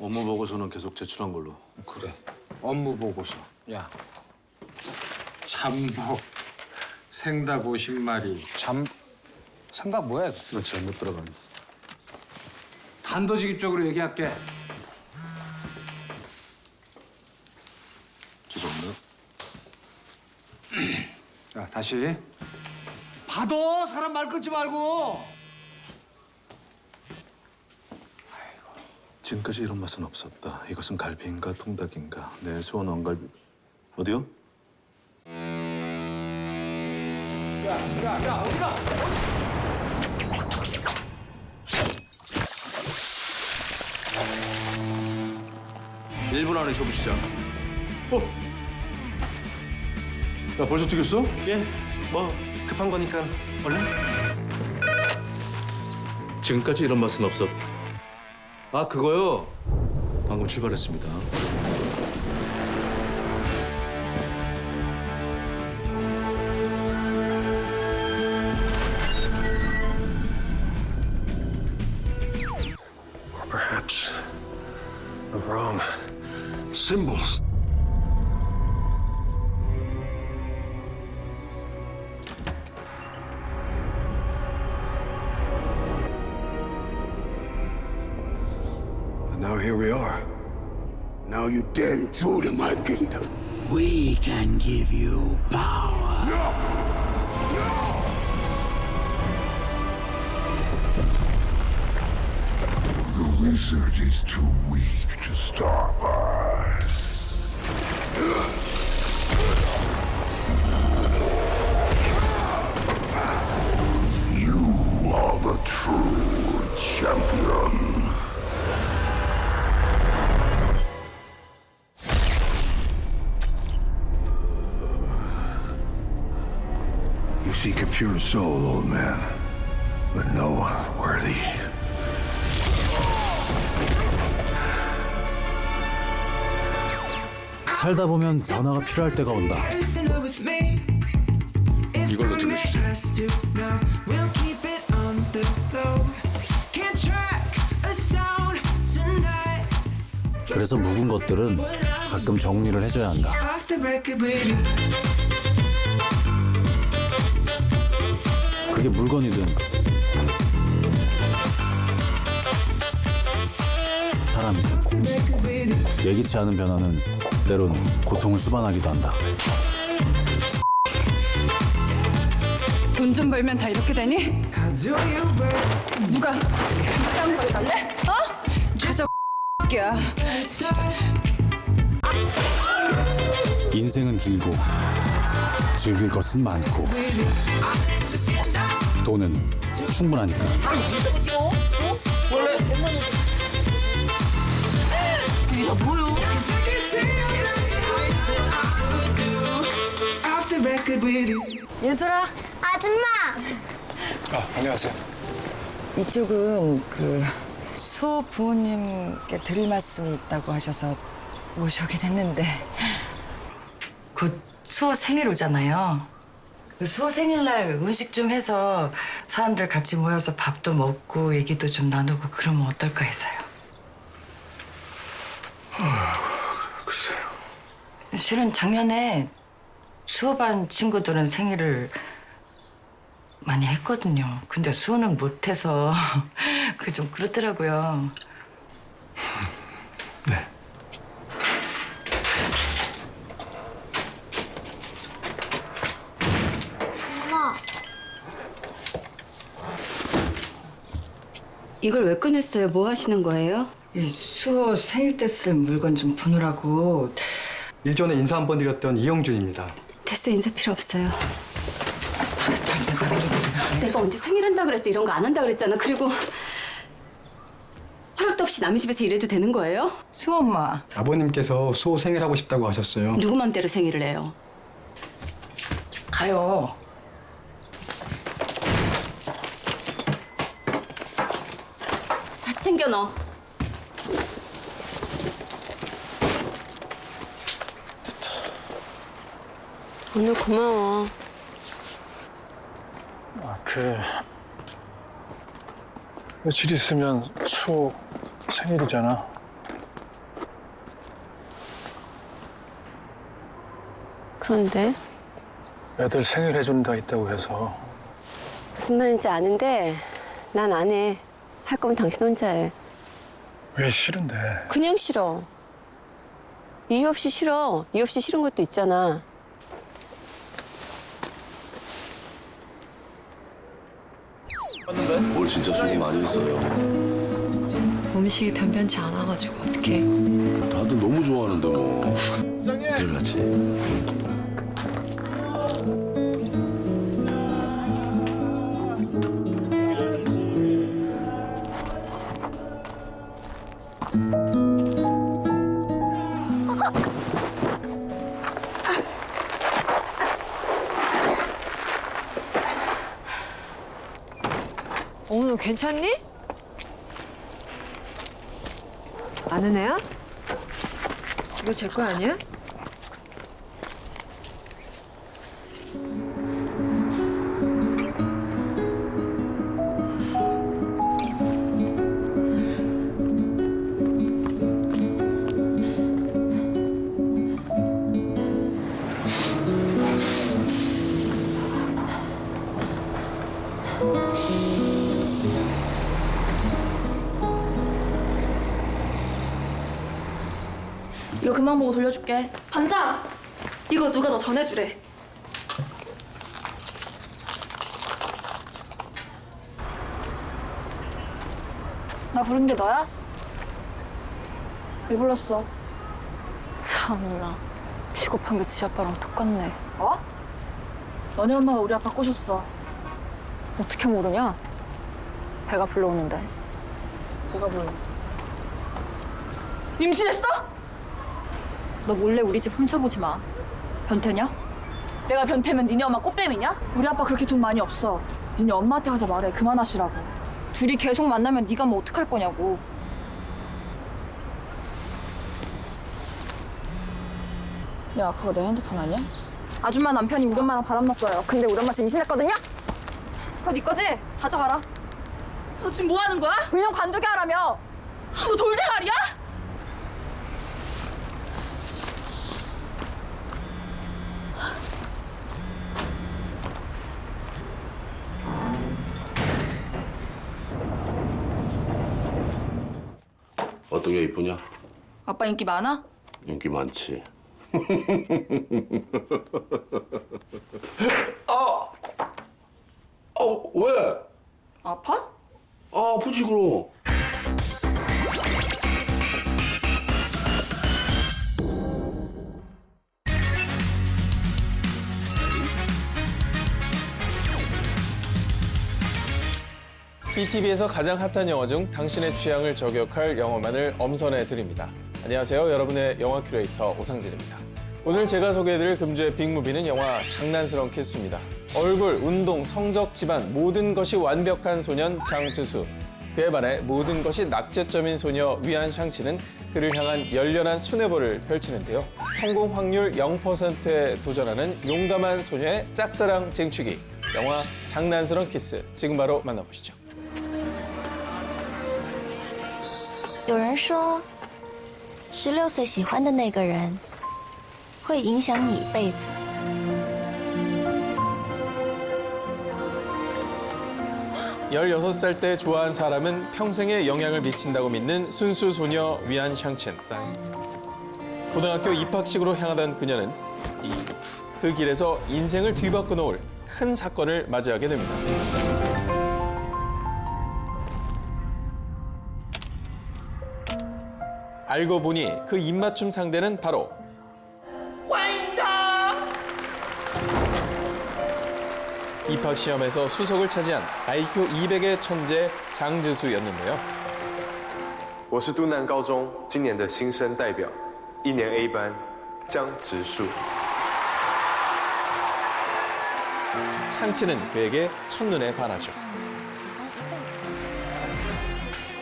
업무 보고서는 계속 제출한 걸로. 그래. 업무 보고서. 야. 잠복. 생닭 50마리. 생닭 뭐야? 이거? 나 잘못 들어가네. 단도직입적으로 얘기할게. 죄송합니다. 자, 다시. 받아! 사람 말 끊지 말고! 지금까지 이런 맛은 없었다. 이것은 갈비인가 통닭인가? 내 수원 왕갈비. 어디요? 야, 어디가? 1분 안에 쇼부 시작. 야, 벌써 뛰겠어? 예, 뭐 급한 거니까 얼른. 지금까지 이런 맛은 없었. 아, 그거요. 방금 출발했습니다. Perhaps the wrong symbols. Now here we are. Now you dare intrude in my kingdom. We can give you power. No! No! The wizard is too weak to stop us. You are the true champion. You seek a pure soul, old man, but no one's worthy. 살다 보면 변화가 필요할 때가 온다. 이걸로 들려주세요. 그래서 묵은 것들은 가끔 정리를 해줘야 한다. 그게 물건이든 사람이든 예기치 않은 변화는 때론 고통을 수반하기도 한다. 돈 좀 벌면 다 이렇게 되니? 누가 땅 거리 갈래? 어? 저저 야. 인생은 길고 즐길 것은 많고 돈은 충분하니까. 이거 뭐요? 윤솔아, 아줌마! 안녕하세요. 이쪽은 그 수호 부모님께 드릴 말씀이 있다고 하셔서 모셔오게 됐는데 곧 수호 생일 오잖아요. 그 수호 생일날 음식 좀 해서 사람들 같이 모여서 밥도 먹고 얘기도 좀 나누고 그러면 어떨까 해서요. 글쎄요. 실은 작년에 수호반 친구들은 생일을 많이 했거든요. 근데 수호는 못해서 그게 좀 그렇더라고요. 네. 엄마, 이걸 왜 꺼냈어요? 뭐 하시는 거예요? 이 수호 생일 때 쓸 물건 좀 보느라고. 일전에 인사 한 번 드렸던 이영준입니다. 됐어, 인사 필요 없어요. 잠깐 얘기 좀 할래? 내가 언제 생일한다 그랬어? 이런 거 안 한다 그랬잖아. 그리고 허락도 없이 남의 집에서 일해도 되는 거예요? 수호 엄마. 아버님께서 수호 생일하고 싶다고 하셨어요. 누구 맘대로 생일을 해요? 가요. 다시 챙겨 넣어. 오늘 고마워. 며칠 있으면 수호 생일이잖아. 그런데 애들 생일 해준다 있다고 해서. 무슨 말인지 아는데 난 안 해. 할 거면 당신 혼자 해. 왜 싫은데? 그냥 싫어. 이유 없이 싫어. 이유 없이 싫은 것도 있잖아. 뭘 진짜 수고 많이 했어요. 음식이 변변치 않아가지고 어떡해. 다들 너무 좋아하는데 뭐. 들같이. 어머, 너 괜찮니? 아는 애야? 이거 제 거 아니야? 이거 금방 보고 돌려줄게. 반장! 이거 누가 너 전해주래. 나 부른 게 너야? 왜 불렀어? 참나. 비겁한 게 지 아빠랑 똑같네. 어? 너네 엄마가 우리 아빠 꼬셨어. 어떻게 모르냐? 배가 불러오는데. 배가 불러. 임신했어? 너 몰래 우리 집 훔쳐보지 마. 변태냐? 내가 변태면 니네 엄마 꽃뱀이냐? 우리 아빠 그렇게 돈 많이 없어. 니네 엄마한테 가서 말해. 그만하시라고. 둘이 계속 만나면 네가 뭐 어떡할 거냐고. 야, 그거 내 핸드폰 아니야? 아줌마 남편이 우리 엄마랑 바람났어요. 근데 우리 엄마 지금 임신했거든요? 그거 네 거지? 가져가라. 너 지금 뭐 하는 거야? 분명 관두게 하라며. 너 돌대가리야? 어떤 게 이쁘냐? 아빠 인기 많아? 인기 많지. 왜? 아파? 아프지 그럼. BTV에서 가장 핫한 영화 중 당신의 취향을 저격할 영화만을 엄선해 드립니다. 안녕하세요. 여러분의 영화 큐레이터 오상진입니다. 오늘 제가 소개해드릴 금주의 빅무비는 영화 장난스러운 키스입니다. 얼굴, 운동, 성적, 집안 모든 것이 완벽한 소년 장지수. 그에 반해 모든 것이 낙제점인 소녀 위안 샹치는 그를 향한 열렬한 수뇌부를 펼치는데요. 성공 확률 0%에 도전하는 용감한 소녀의 짝사랑 쟁취기. 영화 장난스러운 키스. 지금 바로 만나보시죠. 有人说，16岁喜欢的那个人会影响你一辈子。 16살 때 좋아한 사람은 평생에 영향을 미친다고 믿는 순수 소녀 위안 샹첸. 고등학교 입학식으로 향하던 그녀는 그 길에서 인생을 뒤바꿔 놓을 큰 사건을 맞이하게 됩니다. 알고 보니 그 입맞춤 상대는 바로 입학 시험에서 수석을 차지한 IQ 200의 천재 장지수였는데요. 我是都南高中今年的新生代表，1年A班江直树。 샹치는 그에게 첫눈에 반하죠.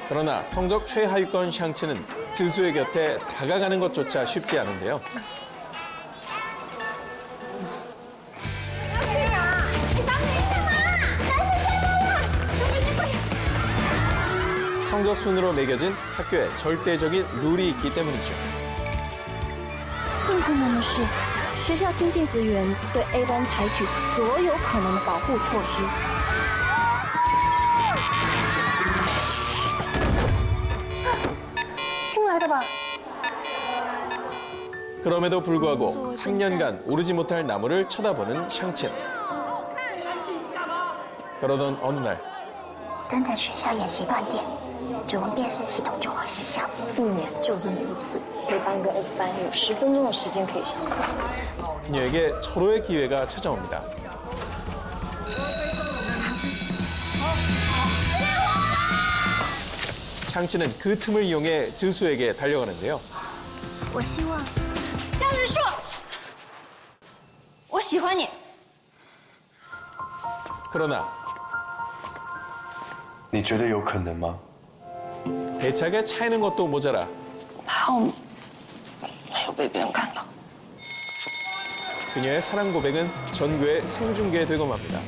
그러나 성적 최하위권 샹치는 지수의 곁에 다가가는 것조차 쉽지 않은데요. 성적 순으로 매겨진 학교에 절대적인 룰이 있기 때문이죠.更困难的是，学校倾尽资源，对 A 班采取所有可能的保护措施。 新来的吧？ 그럼에도 불구하고 3년간 오르지 못할 나무를 쳐다보는 샹친. 그러던 어느 날 等等学校演习断电，指纹辨识系统就会失效。一年就这么一次，A班跟 F 班有10分钟的时间可以上课。 그녀에게 절호의 기회가 찾아옵니다. 샹치는 그 틈을 이용해 지수에게 달려가는데요. 我希望江直树，我喜欢你。 그러나 你觉得有可能吗？ 대차게 차이는 것도 모자라 怕我没有被别人看到。 그녀의 사랑 고백은 전교에 생중계되고 맙니다.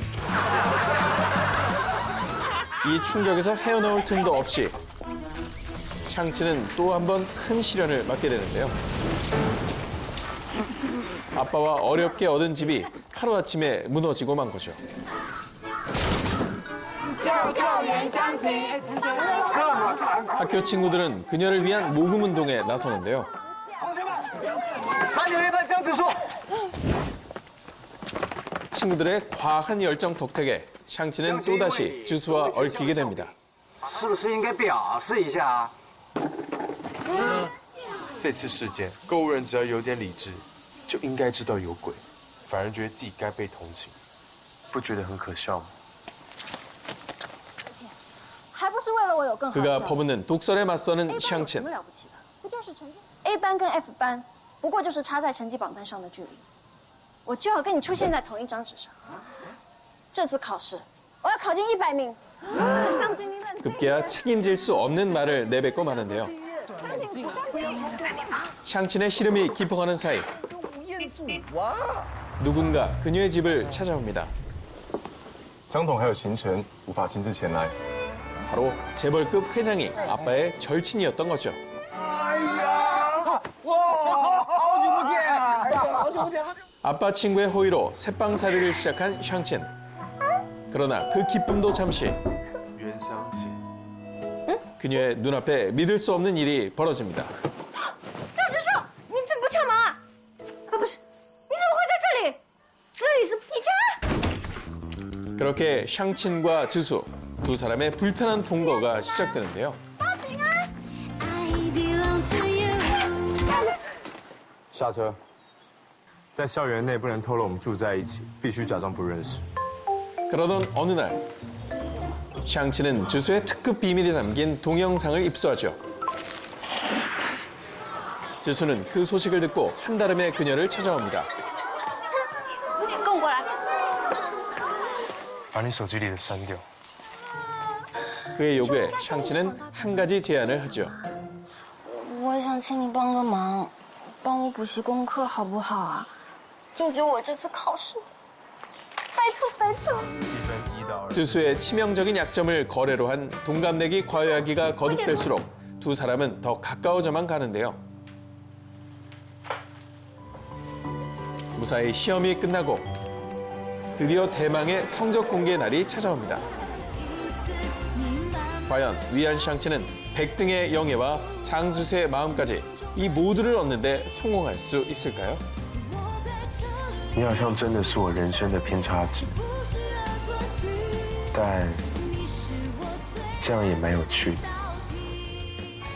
이 충격에서 헤어나올 틈도 없이 샹치는 또 한 번 큰 시련을 맞게 되는데요. 아빠와 어렵게 얻은 집이 하루아침에 무너지고 만 거죠. 학교 친구들은 그녀를 위한 모금 운동에 나서는데요. 3年1班江直树。 친구들의 과한 열정 덕택에 샹치는 또다시 지수와 얽히게 됩니다. 是不是应该表示一下啊？这次事件，购物人只要有点理智，就应该知道有鬼，反而觉得自己该被同情，不觉得很可笑吗？还不是为了我有更好的 그가 퍼붓는 독설에 맞서는 샹친. 了不起的？不就是成绩 ？A 班跟 F 班，不过就是差在成绩榜单上的距离。我就要跟你出现在同一张纸上。这次考试，我要考进100名。上进，你冷静。 급기야 책임질 수 없는 말을 내뱉고 마는데요. 上进，上进。 샹친의 시름이 깊어가는 사이 누군가 그녀의 집을 찾아옵니다. 张董还有行程，无法亲自前来。 바로 재벌급 회장이 아빠의 절친이었던 거죠. 好久不见，好久不见。 아빠 친구의 호의로 새빵살이를 시작한 샹친. 그러나 그 기쁨도 잠시. 袁湘琴， 그녀의 눈앞에 믿을 수 없는 일이 벌어집니다. 江直树，你怎么不敲门啊？啊，不是，你怎么会在这里？这里是你家。 그렇게 샹친과 지수 두 사람의 불편한 동거가 시작되는데요. 下车。在校园内不能透露我们住在一起，必须假装不认识。 그러던 어느 날 샹친은 지수의 특급 비밀이 담긴 동영상을 입수하죠. 지수는 그 소식을 듣고 한달음에 그녀를 찾아옵니다. 跟我过来。把你手机里的删掉。 그의 요구에 샹친은 한 가지 제안을 하죠. 我想请你帮个忙，帮我补习功课好不好啊？救救我这次考试，拜托拜托。 积分1到2。 지수의 치명적인 약점을 거래로 한 동갑내기 과외하기가 거듭될수록 두 사람은 더 가까워져만 가는데요. 무사히 시험이 끝나고 드디어 대망의 성적 공개 날이 찾아옵니다. 과연 위안 샹치는 100등의 영예와 장지수의 마음까지 이 모두를 얻는데 성공할 수 있을까요? 你好像真的是我人生的偏差值，但这样也蛮有趣的。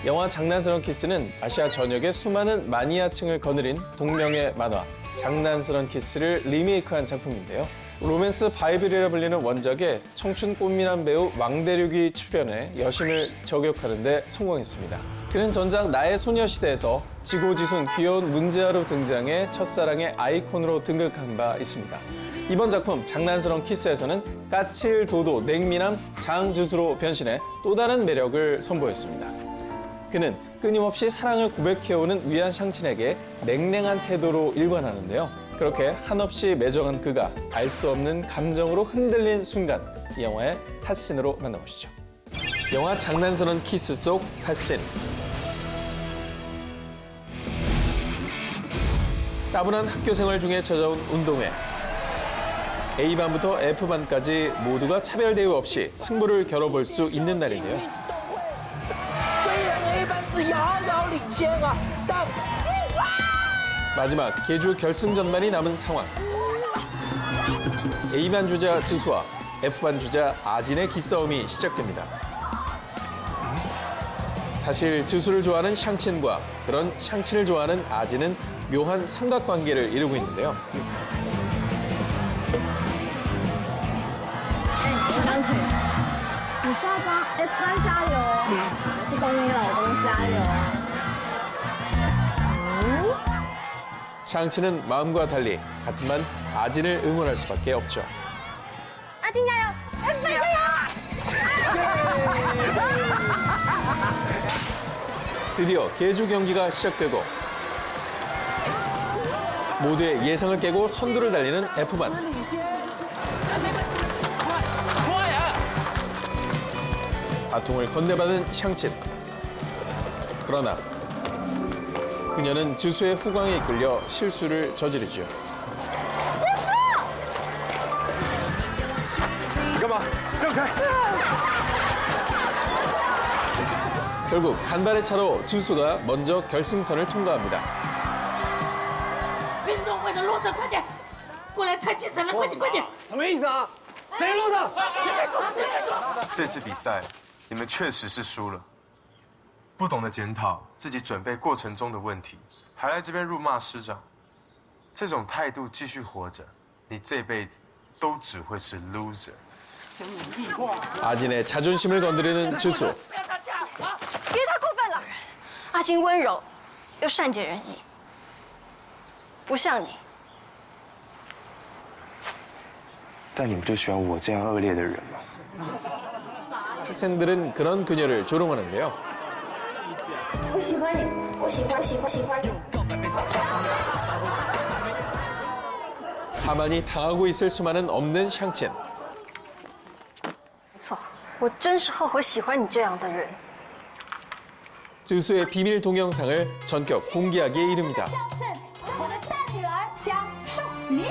영화 장난스러운 키스는 아시아 전역의 수많은 마니아층을 거느린 동명의 만화 장난스러운 키스를 리메이크한 작품인데요. 로맨스 바이블이라 불리는 원작에 청춘 꽃미남 배우 왕대륙이 출연해 여심을 저격하는 데 성공했습니다. 그는 전작 나의 소녀시대에서 지고지순 귀여운 문제아로 등장해 첫사랑의 아이콘으로 등극한 바 있습니다. 이번 작품 장난스러운 키스에서는 까칠도도 냉미남 장지수로 변신해 또 다른 매력을 선보였습니다. 그는 끊임없이 사랑을 고백해오는 위안 샹친에게 냉랭한 태도로 일관하는데요. 그렇게 한없이 매정한 그가 알 수 없는 감정으로 흔들린 순간 이 영화의 핫신으로 만나보시죠. 영화 장난스러운 키스 속 핫신. 따분한 학교 생활 중에 찾아온 운동회. A반부터 F반까지 모두가 차별 대우 없이 승부를 겨뤄볼 수 있는 날인데요. 마지막 계주 결승전만이 남은 상황. A반 주자 지수와 F반 주자 아진의 기싸움이 시작됩니다. 사실 지수를 좋아하는 샹친과 그런 샹친을 좋아하는 아진은 묘한 삼각관계를 이루고 있는데요. 湘琴，你是要帮 F 班加油，还是帮那个老公加油啊？ 샹친은 마음과 달리 같은 반 아진을 응원할 수밖에 없죠. 아진加油 ，F 班加油！ 드디어 계주 경기가 시작되고 모두의 예상을 깨고 선두를 달리는 F반. 바통을 건네받은 샹친. 그러나 그녀는 지수의 후광에 이끌려 실수를 저지르죠. 지수! 결국 간발의 차로 지수가 먼저 결승선을 통과합니다. 运动会的路子，快点，过来猜气氛了，快点快点！什么意思啊？谁漏的？这次比赛你们确实是输了，不懂得检讨自己准备过程中的问题，还来这边辱骂师长，这种态度继续活着，你这辈子都只会是 loser。 아진의 자존심을 건드리는 지수. 别太过分了。阿金温柔又善解人意，不像你。但你不就喜欢我这样恶劣的人吗？ 학생들은 그런 그녀를 조롱하는데요. 我喜欢你，我喜欢你。 가만히 당하고 있을 수만은 없는 샹친. 没错，我真是后悔喜欢你这样的人。 지수의 비밀 동영상을 전격 공개하기에 이릅니다. 我的善女儿享受你。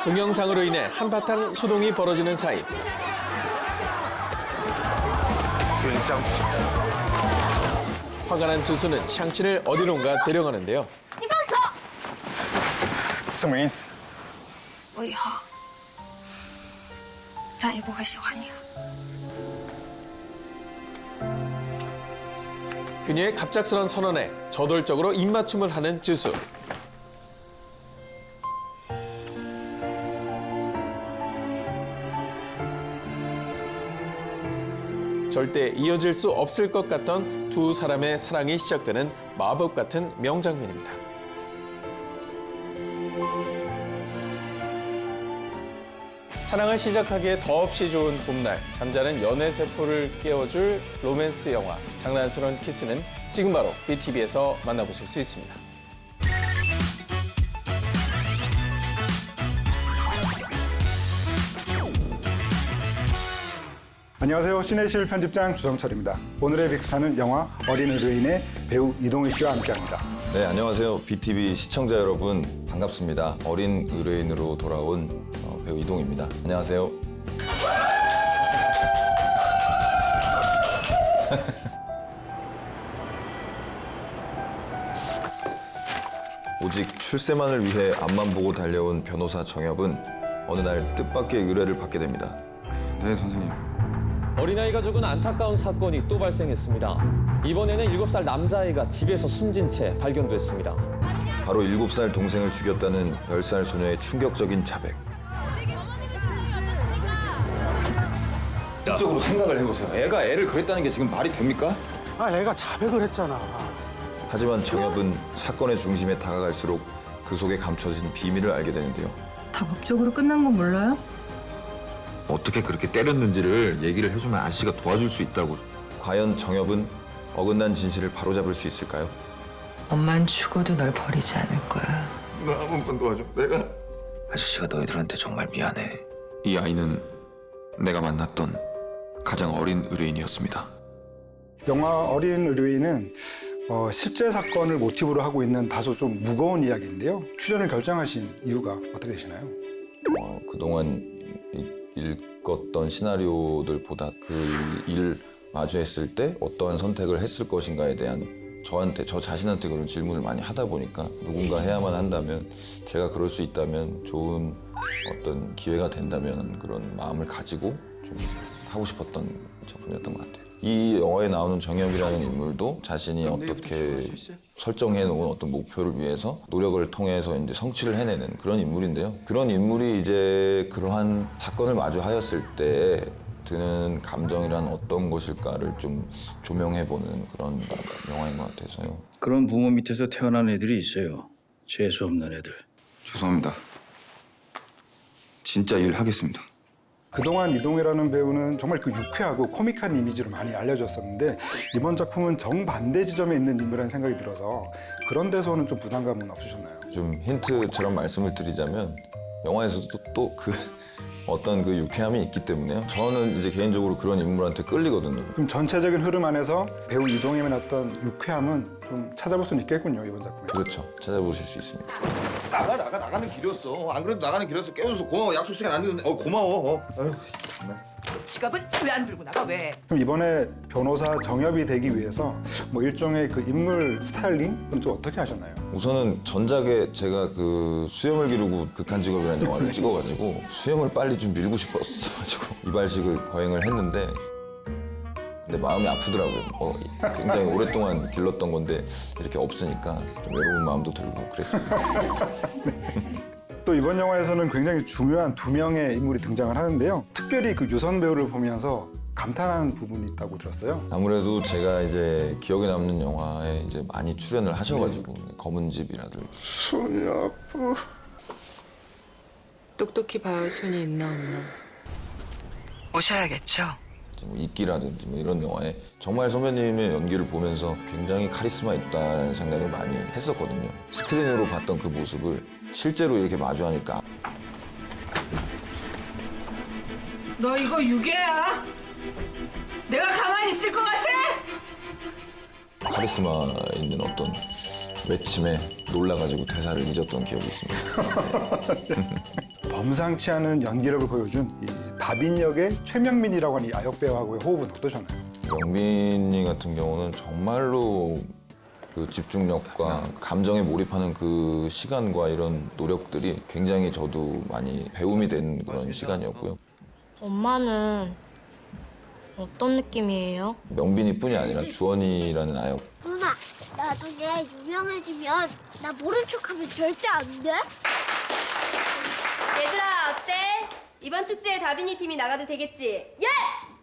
동영상으로 인해 한바탕 소동이 벌어지는 사이 화가 난 지수는 샹친을 어디론가 데려가는데요. 你放手！什么意思？我以后再也不会喜欢你了。 그녀의 갑작스런 선언에 저돌적으로 입맞춤을 하는 지수. 절대 이어질 수 없을 것 같던 두 사람의 사랑이 시작되는 마법 같은 명장면입니다. 사랑을 시작하기에 더없이 좋은 봄날, 잠자는 연애 세포를 깨워줄 로맨스 영화 장난스러운 키스는 지금 바로 BTV에서 만나보실 수 있습니다. 안녕하세요. 시네실 편집장 주성철입니다. 오늘의 빅스타는 영화 어린 의뢰인의 배우 이동희 씨와 함께합니다. 네, 안녕하세요. BTV 시청자 여러분 반갑습니다. 어린 의뢰인으로 돌아온 배우 이동입니다. 안녕하세요. 오직 출세만을 위해 앞만 보고 달려온 변호사 정엽은 어느 날 뜻밖의 의뢰를 받게 됩니다. 네, 선생님. 어린아이가 죽은 안타까운 사건이 또 발생했습니다. 이번에는 7살 남자아이가 집에서 숨진 채 발견됐습니다. 바로 7살 동생을 죽였다는 10살 소녀의 충격적인 자백. 적으로 생각을 해보세요. 애가 애를 그랬다는 게 지금 말이 됩니까? 애가 자백을 했잖아. 하지만 정엽은 사건의 중심에 다가갈수록 그 속에 감춰진 비밀을 알게 되는데요. 다 법적으로 끝난 건 몰라요? 어떻게 그렇게 때렸는지를 얘기를 해주면 아저씨가 도와줄 수 있다고. 과연 정엽은 어긋난 진실을 바로잡을 수 있을까요? 엄만 죽어도 널 버리지 않을 거야. 나 한 번만 도와줘. 내가. 아저씨가 너희들한테 정말 미안해. 이 아이는 내가 만났던 가장 어린 의뢰인이었습니다. 영화 어린 의뢰인은 실제 사건을 모티브로 하고 있는 다소 좀 무거운 이야기인데요. 출연을 결정하신 이유가 어떻게 되시나요? 그동안 읽었던 시나리오들보다 그 일 마주했을 때 어떠한 선택을 했을 것인가에 대한 저 자신한테 그런 질문을 많이 하다 보니까 누군가 해야만 한다면, 제가 그럴 수 있다면, 좋은 어떤 기회가 된다면 그런 마음을 가지고 좀 하고 싶었던 작품이었던 것 같아요. 이 영화에 나오는 정엽이라는 인물도 자신이 어떻게 설정해 놓은 어떤 목표를 위해서 노력을 통해서 이제 성취를 해내는 그런 인물인데요. 그런 인물이 이제 그러한 사건을 마주하였을 때 드는 감정이란 어떤 것일까를 좀 조명해보는 그런 영화인 것 같아서요. 그런 부모 밑에서 태어난 애들이 있어요. 재수 없는 애들. 죄송합니다. 진짜 일하겠습니다. 그동안 이동해라는 배우는 정말 그 유쾌하고 코믹한 이미지로 많이 알려졌었는데 이번 작품은 정반대 지점에 있는 인물이라는 생각이 들어서 그런 데서 오는 좀 부담감은 없으셨나요? 좀 힌트처럼 말씀을 드리자면 영화에서도 또 그 어떤 그 유쾌함이 있기 때문에요. 저는 이제 개인적으로 그런 인물한테 끌리거든요. 그럼 전체적인 흐름 안에서 배우 이동해의 어떤 유쾌함은 좀 찾아볼 수는 있겠군요, 이번 작품에. 그렇죠. 찾아보실 수 있습니다. 나가는 길이었어. 안 그래도 나가는 길이었어. 깨워줘서 고마워. 약속 시간 안 늦었는데 고마워. 아유, 정말. 지갑은 왜 안 들고 나가 왜? 그럼 이번에 변호사 정엽이 되기 위해서 뭐 일종의 그 인물 스타일링은 좀 어떻게 하셨나요? 우선은 전작에 제가 그 수염을 기르고 극한 직업이라는 영화를 찍어가지고 수염을 빨리 좀 밀고 싶었어가지고 이발식을 거행을 했는데 근데 마음이 아프더라고요. 굉장히 오랫동안 길렀던 건데 이렇게 없으니까 좀 외로운 마음도 들고 그랬습니다. 또 이번 영화에서는 굉장히 중요한 두 명의 인물이 등장을 하는데요. 특별히 그 유선 배우를 보면서 감탄한 부분이 있다고 들었어요. 아무래도 제가 이제 기억에 남는 영화에 이제 많이 출연을 하셔가지고 검은 집이라든지 손이 아파. 똑똑히 봐요. 손이 있나 없나. 오셔야겠죠. 뭐 이끼라든지 뭐 이런 영화에 정말 선배님의 연기를 보면서 굉장히 카리스마 있다는 생각을 많이 했었거든요. 스크린으로 봤던 그 모습을 실제로 이렇게 마주하니까 너 이거 유괴야? 내가 가만히 있을 것 같아? 카리스마 있는 어떤 외침에 놀라가지고 대사를 잊었던 기억이 있습니다. 범상치 않은 연기력을 보여준 이 다빈 역의 최명민이라고 하는 이 아역 배우하고의 호흡은 어떠셨나요? 명민이 같은 경우는 정말로 그 집중력과 감정에 몰입하는 그 시간과 이런 노력들이 굉장히 저도 많이 배움이 된 그런 시간이었고요. 엄마는 어떤 느낌이에요? 명빈이뿐이 아니라 주원이라는 아역. 누나, 나중에 유명해지면 나 모른 척하면 절대 안 돼? 얘들아 어때? 이번 축제에 다빈이 팀이 나가도 되겠지? 예!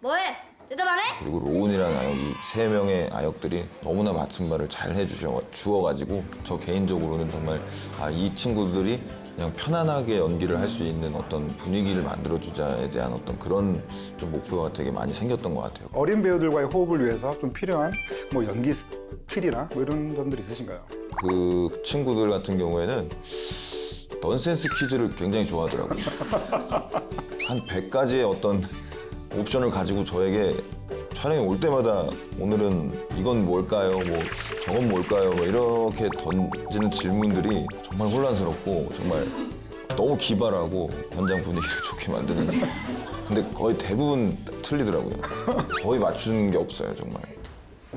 뭐해? 대답 안 해? 그리고 로운이라는 아역, 이 세 명의 아역들이 너무나 맡은 바를 잘 해주어가지고 저 개인적으로는 정말 이 친구들이 그냥 편안하게 연기를 할 수 있는 어떤 분위기를 만들어주자에 대한 어떤 그런 좀 목표가 되게 많이 생겼던 것 같아요. 어린 배우들과의 호흡을 위해서 좀 필요한 뭐 연기 스킬이나 뭐 이런 점들이 있으신가요? 그 친구들 같은 경우에는 넌센스 퀴즈를 굉장히 좋아하더라고요. 한 100가지의 어떤 옵션을 가지고 저에게 촬영에 올 때마다 오늘은 이건 뭘까요? 뭐 저건 뭘까요? 뭐 이렇게 던지는 질문들이 정말 혼란스럽고 정말 너무 기발하고 현장 분위기를 좋게 만드는. 근데 거의 대부분 틀리더라고요. 거의 맞추는 게 없어요, 정말.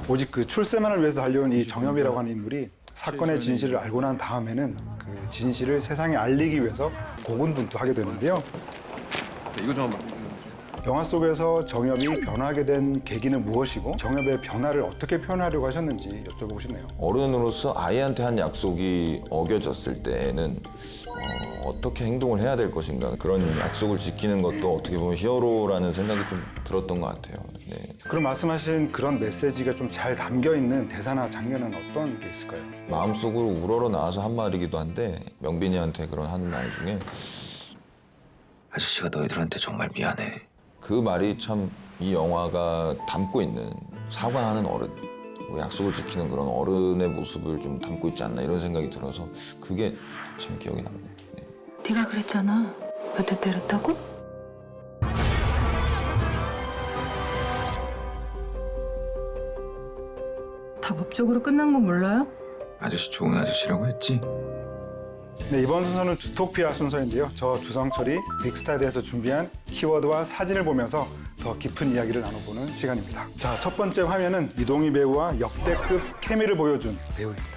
오직 그 출세만을 위해서 달려온 이 정엽이라고 하는 인물이 사건의 진실을 알고 난 다음에는 그 진실을 세상에 알리기 위해서 고군분투하게 되는데요. 이거 좀 한번. 영화 속에서 정엽이 변하게 된 계기는 무엇이고 정엽의 변화를 어떻게 표현하려고 하셨는지 여쭤보고 싶네요. 어른으로서 아이한테 한 약속이 어겨졌을 때에는 어떻게 행동을 해야 될 것인가, 그런 약속을 지키는 것도 어떻게 보면 히어로라는 생각이 좀 들었던 것 같아요. 네. 그럼 말씀하신 그런 메시지가 좀 잘 담겨있는 대사나 장면은 어떤 게 있을까요? 마음속으로 우러러 나와서 한 말이기도 한데 명빈이한테 그런 한 말 중에 아저씨가 너희들한테 정말 미안해. 그 말이 참 이 영화가 담고 있는 사과하는 어른, 뭐 약속을 지키는 그런 어른의 모습을 좀 담고 있지 않나 이런 생각이 들어서 그게 참 기억에 남네요. 네. 네가 그랬잖아. 몇 대 때렸다고? 다 법적으로 끝난 거 몰라요? 아저씨 좋은 아저씨라고 했지? 네, 이번 순서는 주토피아 순서인데요. 저 주성철이 빅스타드에서 준비한 키워드와 사진을 보면서 더 깊은 이야기를 나눠보는 시간입니다. 자, 첫 번째 화면은 이동희 배우와 역대급 케미를 보여준 배우입니다.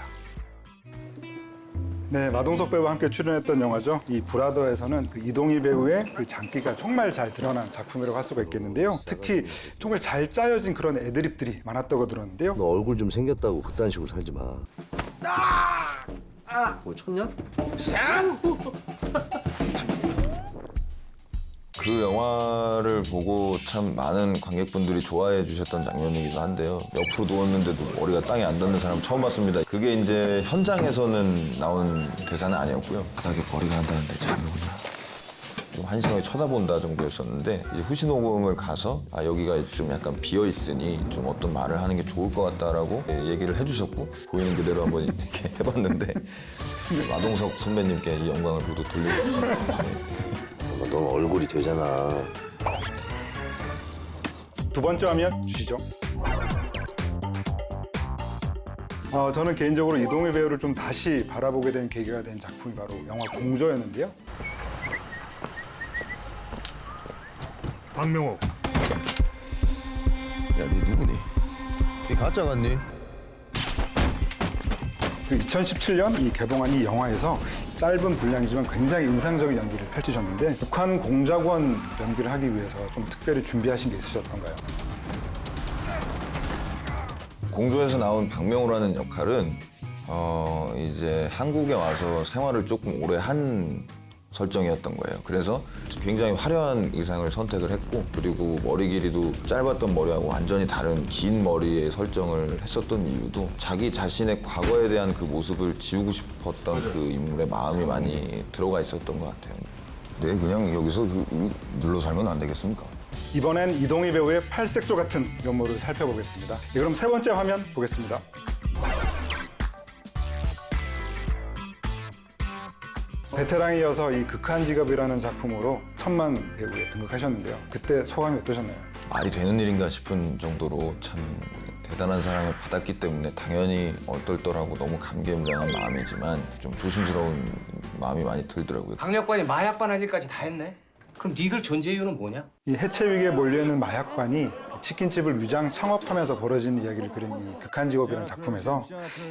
네, 마동석 배우와 함께 출연했던 영화죠. 이 브라더에서는 그 이동희 배우의 그 장기가 정말 잘 드러난 작품이라고 할 수가 있겠는데요. 특히 정말 잘 짜여진 그런 애드립들이 많았다고 들었는데요. 너 얼굴 좀 생겼다고 그딴 식으로 살지 마. 뭐 쳤냐? 그 영화를 보고 참 많은 관객분들이 좋아해 주셨던 장면이기도 한데요. 옆으로 누웠는데도 머리가 땅에 안 닿는 사람 처음 봤습니다. 그게 이제 현장에서는 나온 대사는 아니었고요. 바닥에 머리가 안 닿는데 잠이 오냐. 좀 한심하게 쳐다본다 정도였었는데 이제 후시 녹음을 가서 아 여기가 좀 약간 비어 있으니 좀 어떤 말을 하는 게 좋을 것 같다라고 얘기를 해주셨고 보이는 그대로 한번 이렇게 해봤는데 마동석 선배님께 이 영광을 모두 돌려주셨습니다. 넌 얼굴이 되잖아. 두 번째 화면 주시죠. 저는 개인적으로 이동희 배우를 좀 다시 바라보게 된 계기가 된 작품이 바로 영화 공조였는데요. 박명호. 야, 니 누구니? 니 가짜 같니? 그 2017년 이 개봉한 이 영화에서 짧은 분량이지만 굉장히 인상적인 연기를 펼치셨는데 북한 공작원 연기를 하기 위해서 좀 특별히 준비하신 게 있으셨던가요? 공조에서 나온 박명호라는 역할은 이제 한국에 와서 생활을 조금 오래 한 설정이었던 거예요. 그래서 굉장히 화려한 의상을 선택을 했고 그리고 머리 길이도 짧았던 머리하고 완전히 다른 긴 머리의 설정을 했었던 이유도 자기 자신의 과거에 대한 그 모습을 지우고 싶었던 그 인물의 마음이 많이 들어가 있었던 것 같아요. 네, 그냥 여기서 눌러 살면 안 되겠습니까? 이번엔 이동희 배우의 팔색조 같은 면모를 살펴보겠습니다. 네, 그럼 세 번째 화면 보겠습니다. 베테랑에 이어서 이 극한 직업이라는 작품으로 1000만 배우에 등극하셨는데요. 그때 소감이 어떠셨나요? 말이 되는 일인가 싶은 정도로 참 대단한 사랑을 받았기 때문에 당연히 얼떨떨하고 너무 감개무량한 마음이지만 좀 조심스러운 마음이 많이 들더라고요. 강력반이 마약반 할 일까지 다 했네? 그럼 니들 존재 이유는 뭐냐? 이 해체 위기에 몰려있는 마약반이 치킨집을 위장 창업하면서 벌어지는 이야기를 그린 이 극한 직업이라는 작품에서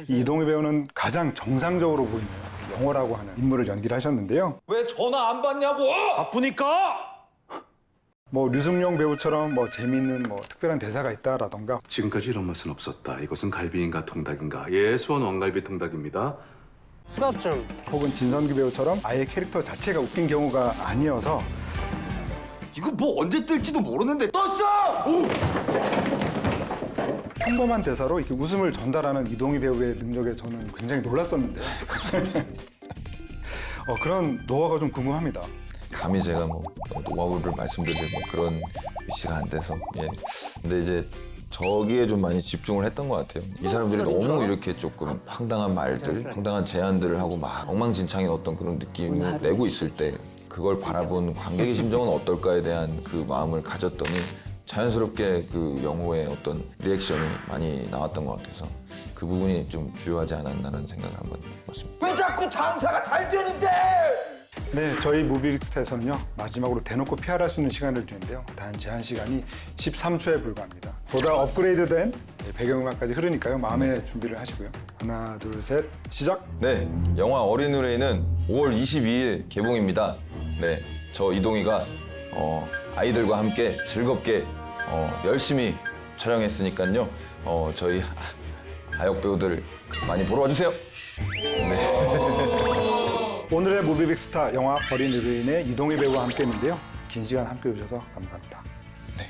이 이동희 배우는 가장 정상적으로 보이는 영호라고 하는 인물을 연기를 하셨는데요. 왜 전화 안 받냐고! 바쁘니까! 뭐 류승룡 배우처럼 뭐 재미있는 뭐 특별한 대사가 있다라던가 지금까지 이런 맛은 없었다. 이것은 갈비인가 통닭인가. 예, 수원 왕갈비 통닭입니다. 수갑 좀. 혹은 진선기 배우처럼 아예 캐릭터 자체가 웃긴 경우가 아니어서 이거 뭐 언제 뜰지도 모르는데 떴어! 오! 평범한 대사로 이렇게 웃음을 전달하는 이동희 배우의 능력에 저는 굉장히 놀랐었는데 그런 노하우가 좀 궁금합니다. 감히 제가 뭐 노하우를 말씀드릴 뭐 그런 위치가 안 돼서 예. 근데 이제 저기에 좀 많이 집중을 했던 것 같아요. 이 사람들이 너무 이렇게 조금 황당한 말들, 황당한 제안들을 하고 막 엉망진창인 어떤 그런 느낌을 내고 있을 때 그걸 바라본 관객의 심정은 어떨까에 대한 그 마음을 가졌더니 자연스럽게 그 영호의 어떤 리액션이 많이 나왔던 것 같아서 그 부분이 좀 주요하지 않았나라는 생각을 한번 해봤습니다. 왜 자꾸 장사가 잘 되는데! 네, 저희 무비빅스타에서는요 마지막으로 대놓고 PR할 수 있는 시간을 드리는데요. 단 제한 시간이 13초에 불과합니다. 보다 업그레이드된 배경음악까지 흐르니까요. 마음의 준비를 하시고요. 하나, 둘, 셋, 시작! 네, 영화 어린 의뢰인은 5월 22일 개봉입니다. 네, 저 이동희가 아이들과 함께 즐겁게 열심히 촬영했으니까요. 저희 아역 배우들 많이 보러 와주세요. 네. 오늘의 무비빅스타 영화 어린 의뢰인의 이동희 배우와 함께했는데요. 긴 시간 함께 해주셔서 감사합니다. 네.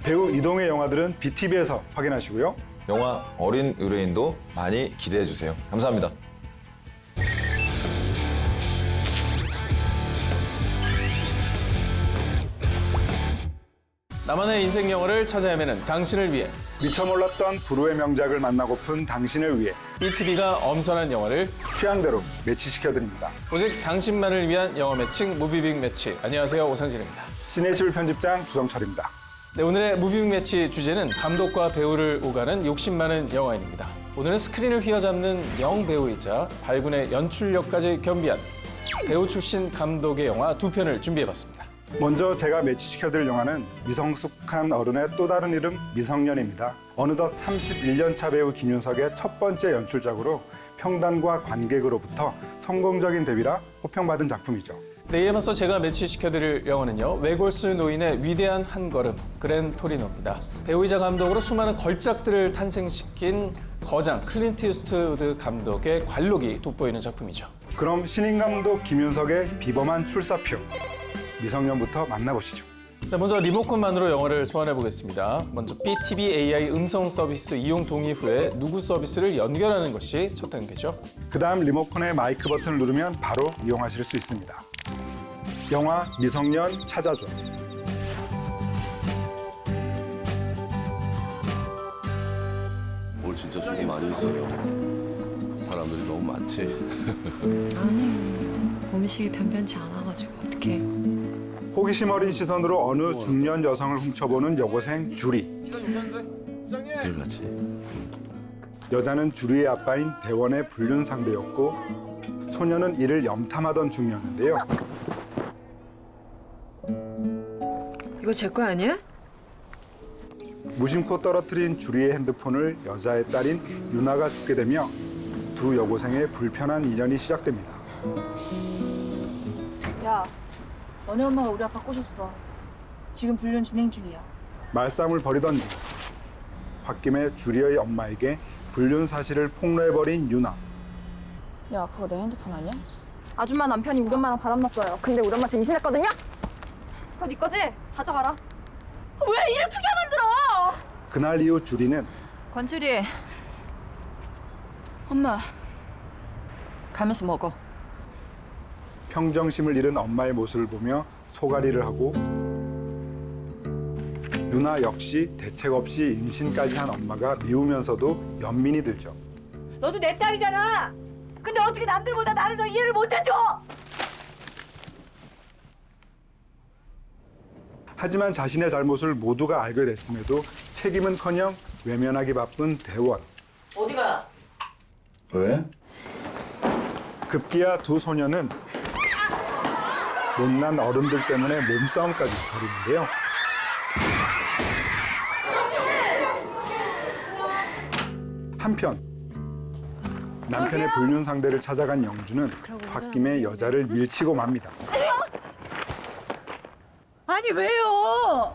배우 이동희의 영화들은 BTV에서 확인하시고요. 영화 어린 의뢰인도 많이 기대해주세요. 감사합니다. 나만의 인생 영화를 찾아 헤매는 당신을 위해 미처 몰랐던 불후의 명작을 만나고픈 당신을 위해 BTV가 엄선한 영화를 취향대로 매치시켜드립니다. 오직 당신만을 위한 영화 매칭 무비빅 매치. 안녕하세요, 오상진입니다. 시네시울 편집장 주성철입니다. 네, 오늘의 무빙 매치 주제는 감독과 배우를 오가는 욕심 많은 영화인입니다. 오늘은 스크린을 휘어잡는 명배우이자 발군의 연출력까지 겸비한 배우 출신 감독의 영화 두 편을 준비해봤습니다. 먼저 제가 매치시켜드릴 영화는 미성숙한 어른의 또 다른 이름 미성년입니다. 어느덧 31년 차 배우 김윤석의 첫 번째 연출작으로 평단과 관객으로부터 성공적인 데뷔라 호평받은 작품이죠. 네, 이에 맞서 제가 매치시켜드릴 영화는요. 외골수 노인의 위대한 한 걸음, 그랜 토리노입니다. 배우이자 감독으로 수많은 걸작들을 탄생시킨 거장 클린트 이스트우드 감독의 관록이 돋보이는 작품이죠. 그럼 신인 감독 김윤석의 비범한 출사표, 미성년부터 만나보시죠. 네, 먼저 리모컨만으로 영화를 소환해 보겠습니다. 먼저 BTV AI 음성 서비스 이용 동의 후에 누구 서비스를 연결하는 것이 첫 단계죠. 그 다음 리모컨의 마이크 버튼을 누르면 바로 이용하실 수 있습니다. 영화 미성년 찾아줘. 올 진짜 죽이 많이 있어요. 사람들이 너무 많지. 아니, 음식이 변변치 않아가지고 어떡해. 호기심 어린 시선으로 어느 중년 여성을 훔쳐보는 여고생 주리. 들같이. 여자는 주리의 아빠인 대원의 불륜 상대였고 소녀는 이를 염탐하던 중이었는데요. 이거 제 거 아니야? 무심코 떨어뜨린 주리의 핸드폰을 여자의 딸인 유나가 죽게 되며 두 여고생의 불편한 인연이 시작됩니다. 야, 너네 엄마가 우리 아빠 꼬셨어. 지금 불륜 진행 중이야. 말싸움을 벌이던 중 홧김에 주리의 엄마에게 불륜 사실을 폭로해버린 유나. 야, 그거 내 핸드폰 아니야? 아줌마 남편이 우리 엄마랑 바람났어요. 근데 우리 엄마 지금 임신했거든요? 그거 네 거지? 가져가라. 왜 이렇게 만들어? 그날 이후 주리는 권주리. 엄마. 가면서 먹어. 평정심을 잃은 엄마의 모습을 보며 소가리를 하고 유나 역시 대책 없이 임신까지 한 엄마가 미우면서도 연민이 들죠. 너도 내 딸이잖아. 근데 어떻게 남들보다 나를 더 이해를 못해줘? 하지만 자신의 잘못을 모두가 알게 됐음에도 책임은커녕 외면하기 바쁜 대원. 어디가? 왜? 급기야 두 소녀는 못난 어른들 때문에 몸싸움까지 벌이는데요. 한편 남편의 불륜 상대를 찾아간 영주는 홧김에 여자를 밀치고 맙니다. 아니 왜요?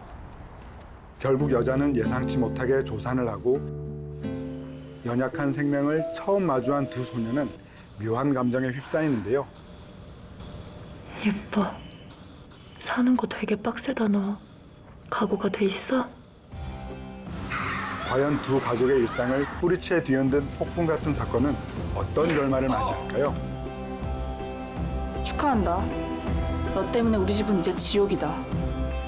결국 여자는 예상치 못하게 조산을 하고 연약한 생명을 처음 마주한 두 소녀는 묘한 감정에 휩싸이는데요. 예뻐. 사는 거 되게 빡세다 너. 각오가 돼 있어? 과연 두 가족의 일상을 뿌리채 뒤흔든 폭풍 같은 사건은 어떤 결말을 맞이할까요? 축하한다. 너 때문에 우리 집은 이제 지옥이다.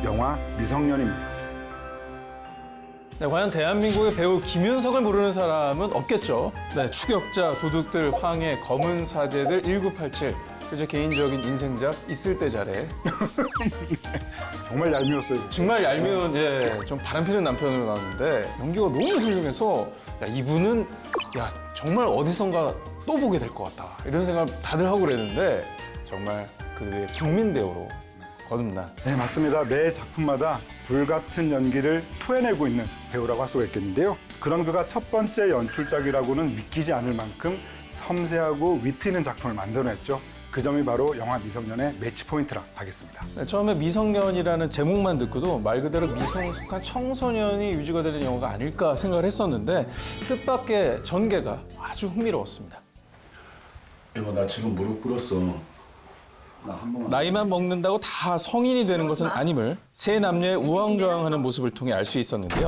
영화 미성년입니다. 네, 과연 대한민국의 배우 김윤석을 모르는 사람은 없겠죠. 네, 추격자, 도둑들, 황해, 검은 사제들, 1987. 그저 개인적인 인생작 있을 때 잘해. 정말 얄미웠어요. 정말 얄미운, 예, 좀 바람피는 남편으로 나왔는데 연기가 너무 훌륭해서 야, 이분은 야 정말 어디선가 또 보게 될 것 같다. 이런 생각 다들 하고 그랬는데 정말 그 국민 배우로 거듭난. 네, 맞습니다. 매 작품마다 불같은 연기를 토해내고 있는 배우라고 할 수가 있겠는데요. 그런 그가 첫 번째 연출작이라고는 믿기지 않을 만큼 섬세하고 위트 있는 작품을 만들어냈죠. 그 점이 바로 영화 미성년의 매치 포인트라 하겠습니다. 네, 처음에 미성년이라는 제목만 듣고도 말 그대로 미성숙한 청소년이 유지가 되는 영화가 아닐까 생각을 했었는데 뜻밖의 전개가 아주 흥미로웠습니다. 이거 나 지금 무릎 꿇었어. 나이만 먹는다고 다 성인이 되는 것은 아님을 세 남녀의 우왕좌왕하는 모습을 통해 알 수 있었는데요.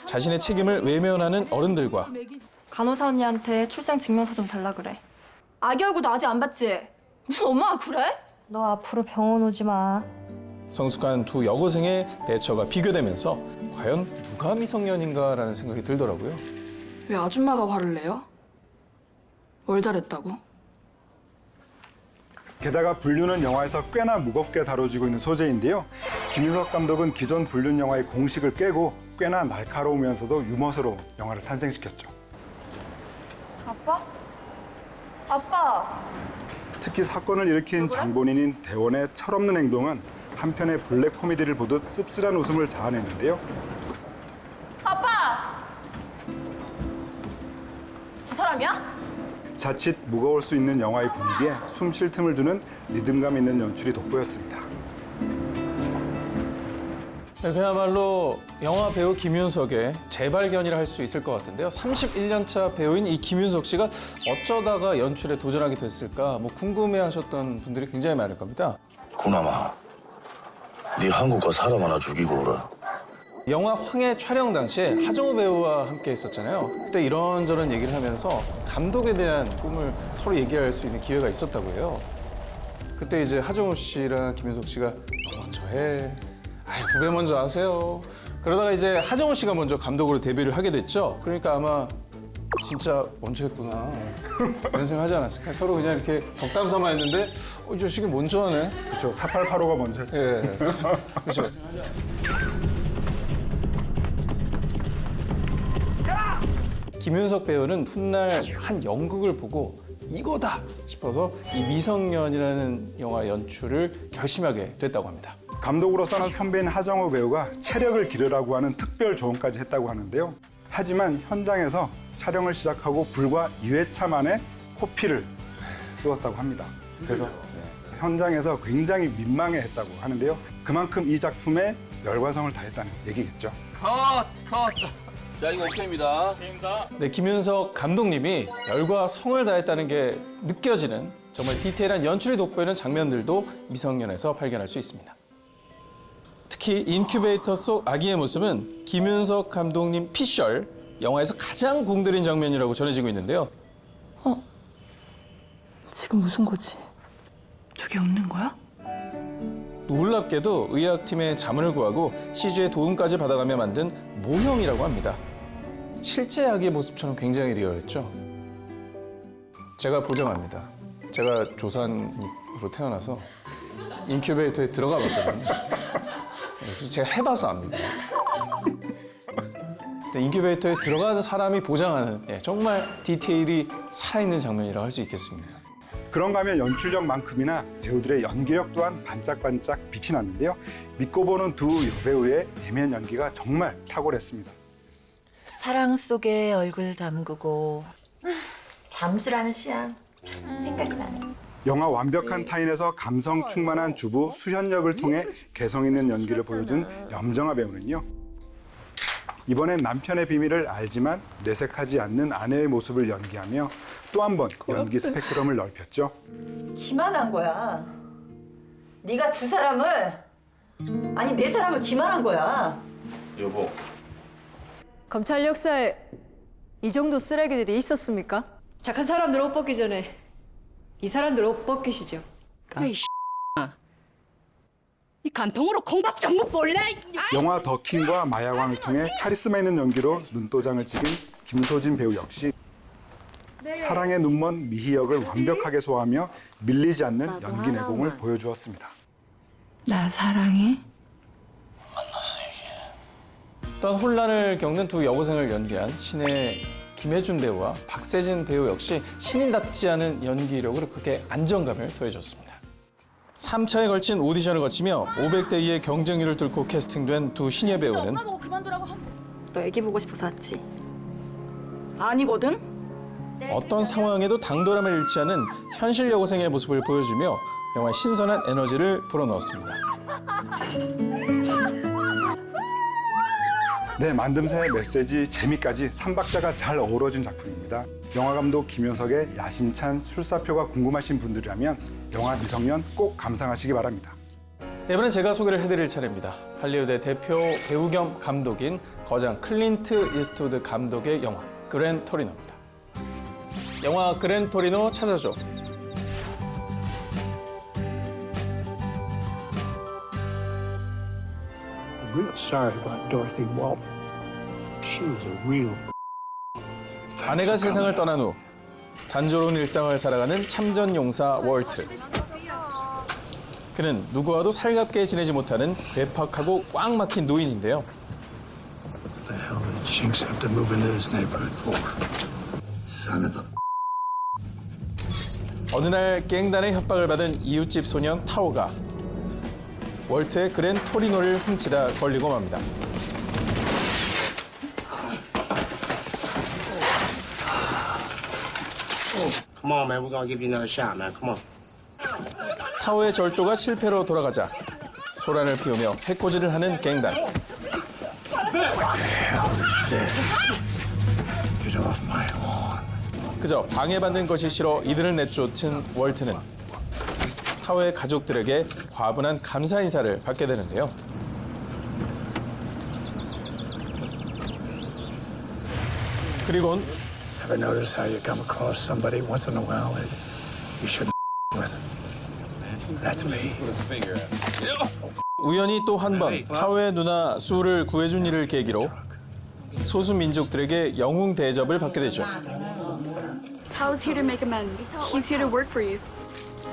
자신의 책임을 외면하는 어른들과 간호사 언니한테 출생 증명서 좀 달라 그래. 아기 얼굴도 아직 안 봤지? 무슨 엄마가 그래? 너 앞으로 병원 오지 마. 성숙한 두 여고생의 대처가 비교되면서 과연 누가 미성년인가라는 생각이 들더라고요. 왜 아줌마가 화를 내요? 뭘 잘했다고? 게다가 불륜은 영화에서 꽤나 무겁게 다뤄지고 있는 소재인데요. 김윤석 감독은 기존 불륜 영화의 공식을 깨고 꽤나 날카로우면서도 유머스러운 영화를 탄생시켰죠. 아빠? 아빠! 특히 사건을 일으킨 장본인인 대원의 철없는 행동은 한편의 블랙 코미디를 보듯 씁쓸한 웃음을 자아냈는데요. 아빠! 저 사람이야? 자칫 무거울 수 있는 영화의 분위기에 숨 쉴 틈을 주는 리듬감 있는 연출이 돋보였습니다. 네, 그야말로 영화 배우 김윤석의 재발견이라 할 수 있을 것 같은데요. 31년 차 배우인 이 김윤석 씨가 어쩌다가 연출에 도전하게 됐을까 뭐 궁금해하셨던 분들이 굉장히 많을 겁니다. 구나마, 네 한국 가 사람 하나 죽이고 오라. 영화 황해 촬영 당시에 하정우 배우와 함께 했었잖아요. 그때 이런저런 얘기를 하면서 감독에 대한 꿈을 서로 얘기할 수 있는 기회가 있었다고 해요. 그때 이제 하정우 씨랑 김윤석 씨가 너 먼저 해. 아이, 후배 먼저 하세요. 그러다가 이제 하정우 씨가 먼저 감독으로 데뷔를 하게 됐죠. 그러니까 아마 진짜 먼저 했구나 이런 생각 하지 않았을까? 서로 그냥 이렇게 덕담 삼아 했는데 이 자식이 먼저 하네. 그렇죠. 4885가 먼저 했죠. 예. 그렇죠. 김윤석 배우는 훗날 한 연극을 보고 이거다 싶어서 이 미성년이라는 영화 연출을 결심하게 됐다고 합니다. 감독으로서는 선배인 하정우 배우가 체력을 기르라고 하는 특별 조언까지 했다고 하는데요. 하지만 현장에서 촬영을 시작하고 불과 2회차 만에 코피를 씌웠다고 합니다. 그래서 현장에서 굉장히 민망해했다고 하는데요. 그만큼 이 작품에 열과성을 다했다는 얘기겠죠. 컷! 자, 이거 오케이입니다. 네, 김윤석 감독님이 열과 성을 다했다는 게 느껴지는 정말 디테일한 연출이 돋보이는 장면들도 미성년에서 발견할 수 있습니다. 특히 인큐베이터 속 아기의 모습은 김윤석 감독님 피셜, 영화에서 가장 공들인 장면이라고 전해지고 있는데요. 지금 무슨 거지? 저게 웃는 거야? 놀랍게도 의학팀의 자문을 구하고 CG의 도움까지 받아가며 만든 모형이라고 합니다. 실제 아기의 모습처럼 굉장히 리얼했죠. 제가 보장합니다. 제가 조산으로 태어나서 인큐베이터에 들어가 봤거든요. 제가 해봐서 압니다. 인큐베이터에 들어가는 사람이 보장하는 정말 디테일이 살아있는 장면이라고 할 수 있겠습니다. 그런가 하면 연출력만큼이나 배우들의 연기력 또한 반짝반짝 빛이 났는데요. 믿고 보는 두 여배우의 내면 연기가 정말 탁월했습니다. 사랑 속에 얼굴 담그고 잠수라는 시야 생각이 나네. 영화 완벽한 타인에서 감성 충만한 주부 수현역을 통해 개성 있는 연기를 보여준 염정아 배우는요. 이번엔 남편의 비밀을 알지만 내색하지 않는 아내의 모습을 연기하며 또 한 번 연기 스펙트럼을 넓혔죠. 기만한 거야. 네가 두 사람을, 아니 네 사람을 기만한 거야. 여보. 검찰 역사에 이 정도 쓰레기들이 있었습니까? 착한 사람들 옷 벗기 전에 이 사람들 옷 벗기시죠. 아이 이 간통으로 콩밥 전부 볼래? 영화 더킹과 마야광을 통해 카리스마 있는 연기로 눈도장을 찍은 김소진 배우 역시 사랑의 눈먼 미희 역을 완벽하게 소화하며 밀리지 않는 연기 내공을 보여주었습니다. 나 사랑해? 또한 혼란을 겪는 두 여고생을 연기한 신의 김혜준 배우와 박세진 배우 역시 신인답지 않은 연기력으로 크게 안정감을 더해줬습니다. 3차에 걸친 오디션을 거치며 500대 2의 경쟁률을 뚫고 캐스팅된 두 신예 배우는 엄마 보고 그만두라고 너 애기 보고 싶어서 왔지? 아니거든? 어떤 상황에도 당돌함을 잃지 않은 현실 여고생의 모습을 보여주며 영화의 신선한 에너지를 불어넣었습니다. 네, 만듦새의 메시지, 재미까지 삼박자가 잘 어우러진 작품입니다. 영화감독 김윤석의 야심찬 술사표가 궁금하신 분들이라면 영화 미성년 꼭 감상하시기 바랍니다. 이번엔 제가 소개를 해드릴 차례입니다. 할리우드의 대표 배우 겸 감독인 거장 클린트 이스트우드 감독의 영화 그랜 토리노입니다. 영화 그랜 토리노 찾아줘. I'm real sorry about Dorothy Walton. She was a real. 아내가 세상을 떠난 후 단조로운 일상을 살아가는 참전 용사 월트. 그는 누구와도 살갑게 지내지 못하는 괴팍하고 꽉 막힌 노인인데요. The hell did Chinks have to move into this neighborhood for? Son of a... 어느 날 갱단의 협박을 받은 이웃집 소년 타오가 월트의 그랜 토리노를 훔치다 걸리고 맙니다. Come on, man. We're gonna give you another shot, man. Come on. 타오의 절도가 실패로 돌아가자 소란을 피우며 해코지를 하는 갱단. Get off my lawn. 그저 방해받는 것이 싫어 이들을 내쫓은 월트는 타오의 가족들에게 과분한 감사 인사를 받게 되는데요. 그리곤 Ever notice how you come across somebody once in a while that you shouldn't with? That's me. 우연히 또 한 번 타오의 누나 수를 구해준 일을 계기로 소수 민족들에게 영웅 대접을 받게 되죠. Tao's here to make amends. He's here to work for you.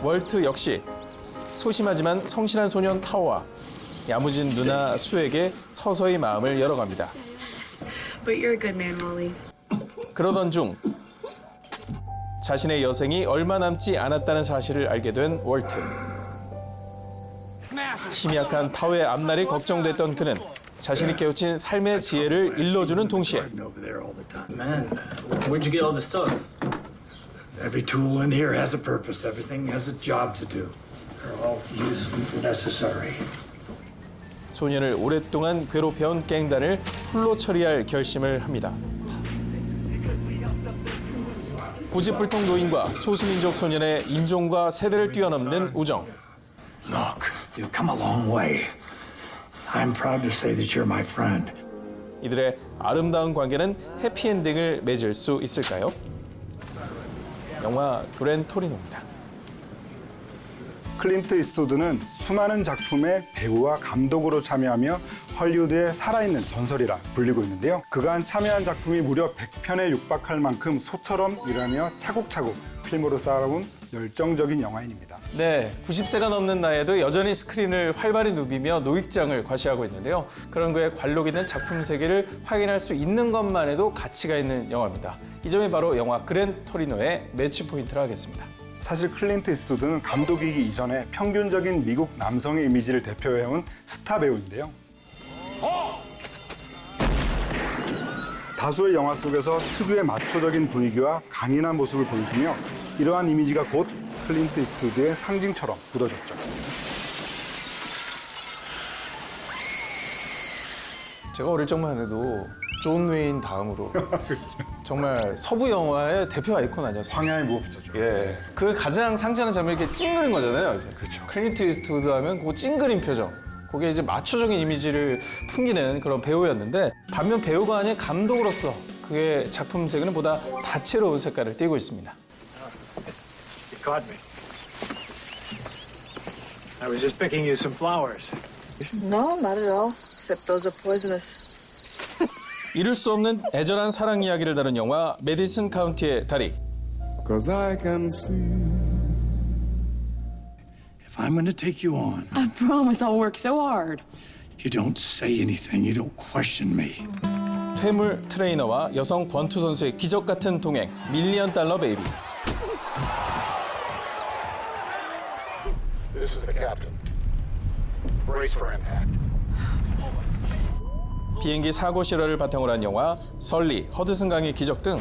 월트 역시 소심하지만 성실한 소년 타오와 야무진 누나 수에게 서서히 마음을 열어갑니다. But you're a good man, Wally. 그러던 중 자신의 여생이 얼마 남지 않았다는 사실을 알게 된 월트. 힘이 약한 타오의 앞날이 걱정됐던 그는 자신이 깨우친 삶의 지혜를 일러주는 동시에 Man, where'd you get all this stuff? Every tool in here has a purpose. Everything has a job to do. They're all useful and necessary. 소년을 오랫동안 괴롭혀온 갱단을 홀로 처리할 결심을 합니다. 고집불통 노인과 소수민족 소년의 인종과 세대를 뛰어넘는 우정. Look, you've come a long way. I'm proud to say that you're my friend. 이들의 아름다운 관계는 해피엔딩을 맺을 수 있을까요? 영화 그랜 토리노입니다. 클린트 이스트우드는 수많은 작품의 배우와 감독으로 참여하며 헐리우드의 살아있는 전설이라 불리고 있는데요. 그간 참여한 작품이 무려 100편에 육박할 만큼 소처럼 일하며 차곡차곡 필모로 쌓아온 열정적인 영화인입니다. 네, 90세가 넘는 나이에도 여전히 스크린을 활발히 누비며 노익장을 과시하고 있는데요. 그런 그의 관록 있는 작품 세계를 확인할 수 있는 것만 해도 가치가 있는 영화입니다. 이 점이 바로 영화 그랜 토리노의 매치 포인트라 하겠습니다. 사실 클린트 이스트우드는 감독이기 이전에 평균적인 미국 남성의 이미지를 대표해온 스타 배우인데요. 다수의 영화 속에서 특유의 마초적인 분위기와 강인한 모습을 보여주며 이러한 이미지가 곧 클린트 이스트우드의 상징처럼 굳어졌죠. 제가 어릴 적만 해도 존 웨인 다음으로 정말 서부 영화의 대표 아이콘 아니었어요? 황야의 무법자죠. 예, 그 가장 상징하는 장면이 이렇게 찡그린 거잖아요. 이제. 그렇죠. 클린트 이스트우드 하면 그 찡그린 표정. 그게 이제 마초적인 이미지를 풍기는 그런 배우였는데 반면 배우가 아닌 감독으로서 그의 작품 세계는 보다 다채로운 색깔을 띠고 있습니다. You caught me. I was just picking you some flowers. No, not at all. Except those are poisonous. 이룰 수 없는 애절한 사랑 이야기를 다룬 영화 메디슨 카운티의 다리. Cause I can see. If I'm going to take you on, I promise I'll work so hard. you don't say anything. You don't question me. 퇴물 트레이너와 여성 권투 선수의 기적 같은 동행, 밀리언 달러 베이비. This is the captain. Brace for impact. 비행기 사고 실화를 바탕으로 한 영화 설리, 허드슨 강의 기적 등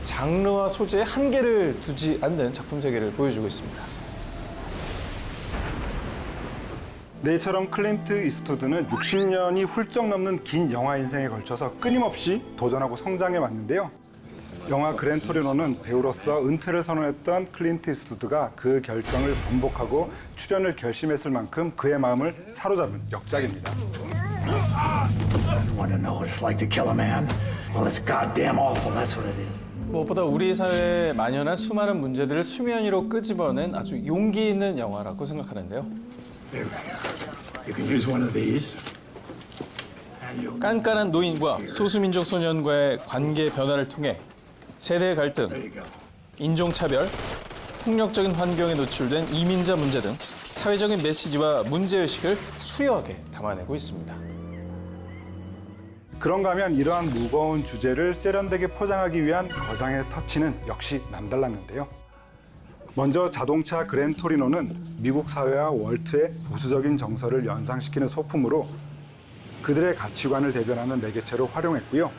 장르와 소재에 한계를 두지 않는 작품 세계를 보여주고 있습니다. 네, 이처럼 클린트 이스트우드는 60년이 훌쩍 넘는 긴 영화 인생에 걸쳐서 끊임없이 도전하고 성장해 왔는데요. 영화 그랜 토리노는 배우로서 은퇴를 선언했던 클린트 이스트우드가 그 결정을 반복하고 출연을 결심했을 만큼 그의 마음을 사로잡은 역작입니다. Want to know what it's like to kill a man? Well, it's goddamn awful. That's what it is. 무엇보다 우리 사회에 만연한 수많은 문제들을 수면 위로 끄집어낸 아주 용기 있는 영화라고 생각하는데요. Here, you can use one of these. 깐깐한 노인과 소수민족 소년과의 관계 변화를 통해 세대 갈등, 인종차별, 폭력적인 환경에 노출된 이민자 문제 등 사회적인 메시지와 문제의식을 수려하게 담아내고 있습니다. 그런가 하면 이러한 무거운 주제를 세련되게 포장하기 위한 거장의 터치는 역시 남달랐는데요. 먼저 자동차 그랜토리노는 미국 사회와 월트의 보수적인 정서를 연상시키는 소품으로 그들의 가치관을 대변하는 매개체로 활용했고요.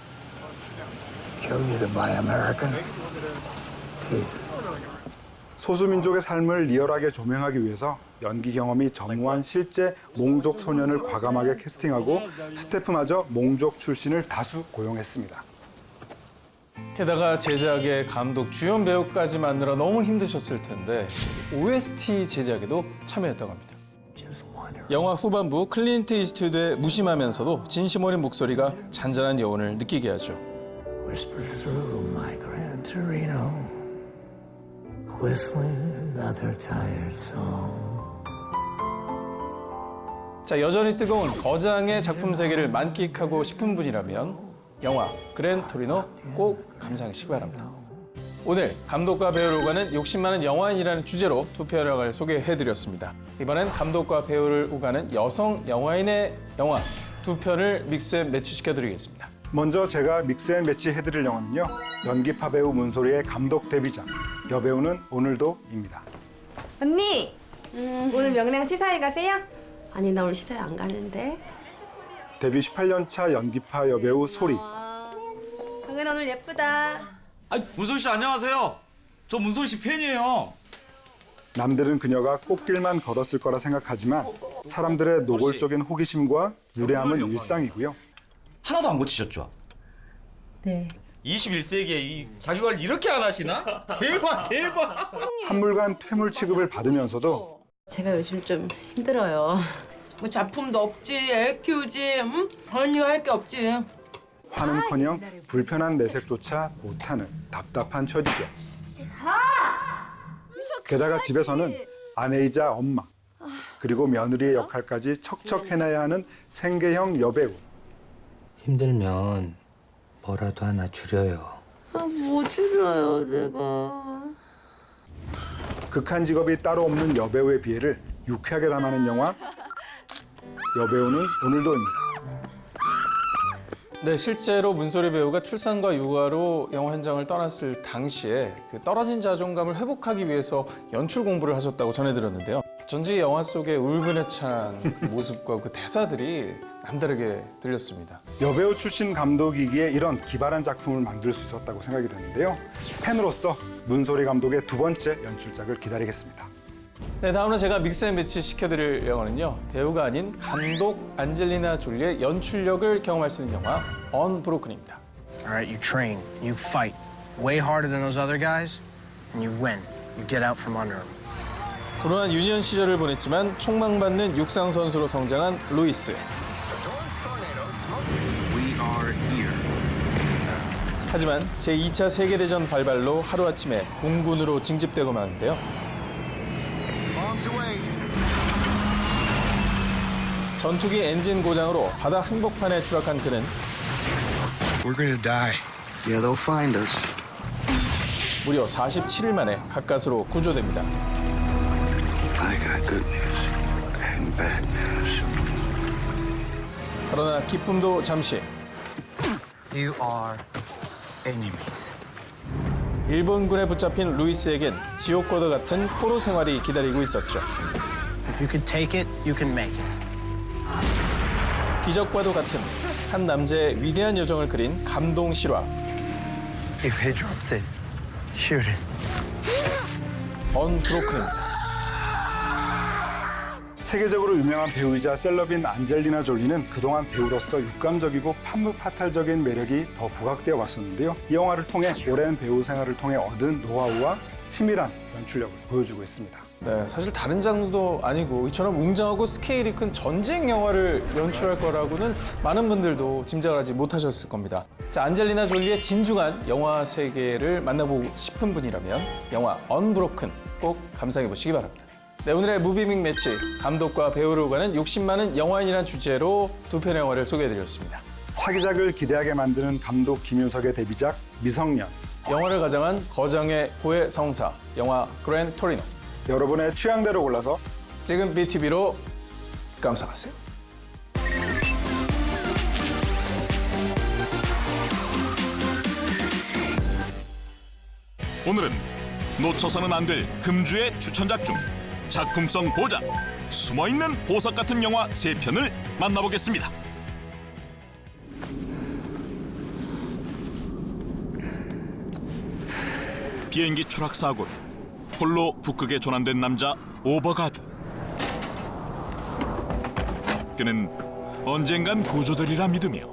소수민족의 삶을 리얼하게 조명하기 위해서 연기 경험이 전무한 실제 몽족 소년을 과감하게 캐스팅하고 스태프마저 몽족 출신을 다수 고용했습니다. 게다가 제작에 감독, 주연 배우까지 만들어 너무 힘드셨을 텐데 OST 제작에도 참여했다고 합니다. 영화 후반부 클린트 이스트우드의 무심하면서도 진심 어린 목소리가 잔잔한 여운을 느끼게 하죠. Whisper through my Gran Torino, whistling another tired song. 자, 여전히 뜨거운 거장의 작품 세계를 만끽하고 싶은 분이라면 영화 그랜토리노 꼭 감상하시기 바랍니다. 오늘 감독과 배우를 오가는 욕심 많은 영화인이라는 주제로 두 편을 소개해드렸습니다. 이번엔 감독과 배우를 오가는 여성 영화인의 영화 두 편을 믹스앤매치 시켜드리겠습니다. 먼저 제가 믹스앤매치 해드릴 영화는요. 연기파 배우 문소리의 감독 데뷔작 여배우는 오늘도입니다. 언니! 오늘 명랑 시사회 가세요? 아니 나 오늘 시사회 안 가는데. 데뷔 18년 차 연기파 여배우 소리. 정은아 오늘 예쁘다. 아, 문솔 씨 안녕하세요. 저 문솔 씨 팬이에요. 남들은 그녀가 꽃길만 걸었을 거라 생각하지만 사람들의 노골적인 호기심과 무례함은 일상이고요. 하나도 안 고치셨죠? 네. 21세기에 이 자기관리 이렇게 안 하시나? 대박 대박. 한물간 퇴물 취급을 받으면서도 제가 요즘 좀 힘들어요. 뭐 작품도 없지, 애 키우지, 응? 언니가 할 게 없지. 화는커녕 불편한 내색조차 못하는 답답한 처지죠. 게다가 집에서는 아내이자 엄마, 그리고 며느리의 역할까지 척척 해내야 하는 생계형 여배우. 힘들면 뭐라도 하나 줄여요. 뭐 줄여요 내가. 극한 직업이 따로 없는 여배우의 비애를 유쾌하게 담아낸 영화 여배우는 오늘도입니다. 네, 실제로 문소리 배우가 출산과 육아로 영화 현장을 떠났을 당시에 그 떨어진 자존감을 회복하기 위해서 연출 공부를 하셨다고 전해들었는데요. 전지 영화 속의 울분에 찬 모습과 그 대사들이 남다르게 들렸습니다. 여배우 출신 감독이기에 이런 기발한 작품을 만들 수 있었다고 생각이 되는데요. 팬으로서 문소리 감독의 두 번째 연출작을 기다리겠습니다. 네, 다음으로 제가 믹스앤매치 시켜드릴 영화는요. 배우가 아닌 감독 안젤리나 졸리의 연출력을 경험할 수 있는 영화 언브로큰입니다. All right, you train, you fight way harder than those other guys, and you win. You get out from under them. 불운한 유년 시절을 보냈지만 촉망받는 육상 선수로 성장한 루이스. We are here. 하지만 제2차 세계대전 발발로 하루아침에 공군으로 징집되고 마는데요. 전투기 엔진 고장으로 바다 한복판에 추락한 그는 We're gonna die. Yeah, they'll find us. 무려 47일 만에 가까스로 구조됩니다. I got good news and bad news. 그러나 기쁨도 잠시. You are enemies. 일본군에 붙잡힌 루이스에겐 지옥과도 같은 포로 생활이 기다리고 있었죠. If you can take it, you can make it. 기적과도 같은 한 남자의 위대한 여정을 그린 감동 실화. If he drops it, shoot it. 언브로큰입니다. 세계적으로 유명한 배우이자 셀럽인 안젤리나 졸리는 그동안 배우로서 육감적이고 판무파탈적인 매력이 더 부각되어 왔었는데요. 이 영화를 통해 오랜 배우 생활을 통해 얻은 노하우와 치밀한 연출력을 보여주고 있습니다. 네, 사실 다른 장르도 아니고 이처럼 웅장하고 스케일이 큰 전쟁 영화를 연출할 거라고는 많은 분들도 짐작을 하지 못하셨을 겁니다. 자, 안젤리나 졸리의 진중한 영화 세계를 만나보고 싶은 분이라면 영화 언브로큰 꼭 감상해 보시기 바랍니다. 네, 오늘의 무비밍 매치 감독과 배우를 오가는 욕심 많은 영화인이라는 주제로 두 편의 영화를 소개해드렸습니다. 차기작을 기대하게 만드는 감독 김윤석의 데뷔작 미성년. 영화를 가장한 거장의 고해 성사 영화 그랜토리노. 여러분의 취향대로 골라서 지금 BTV로 감상하세요. 오늘은 놓쳐서는 안 될 금주의 추천작 중 작품성 보장, 숨어있는 보석 같은 영화 3편을 만나보겠습니다. 비행기 추락 사고로 홀로 북극에 조난된 남자 오버가드. 그는 언젠간 구조되리라 믿으며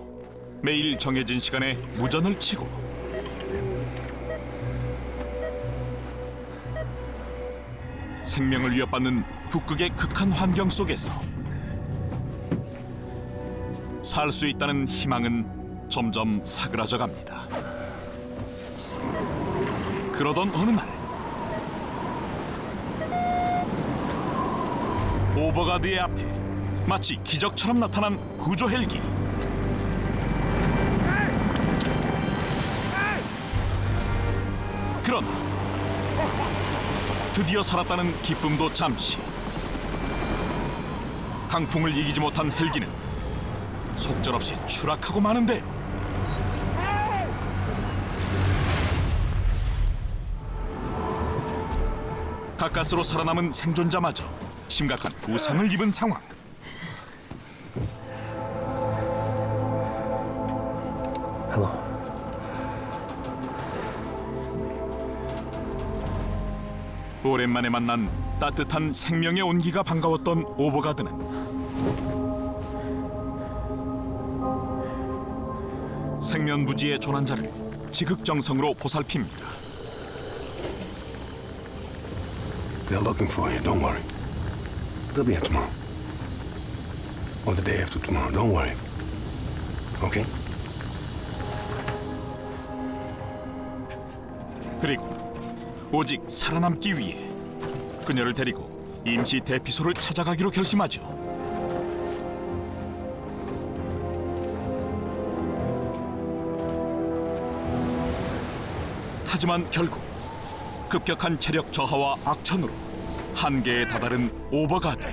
매일 정해진 시간에 무전을 치고 생명을 위협받는 북극의 극한 환경 속에서 살 수 있다는 희망은 점점 사그라져 갑니다. 그러던 어느 날 오버가드의 앞에 마치 기적처럼 나타난 구조 헬기. 그러나 드디어 살았다는 기쁨도 잠시. 강풍을 이기지 못한 헬기는 속절없이 추락하고 마는데요. 가까스로 살아남은 생존자마저 심각한 부상을 입은 상황. 오랜만에 만난 따뜻한 생명의 온기가 반가웠던 오버가드는 생면부지의 조난자를 지극정성으로 보살핍니다. They're looking for you. Don't worry. They'll be here tomorrow. Or the day after tomorrow. Don't worry. Okay? 그리고 오직 살아남기 위해 그녀를 데리고 임시 대피소를 찾아가기로 결심하죠. 하지만 결국 급격한 체력 저하와 악천후로 한계에 다다른 오버가드.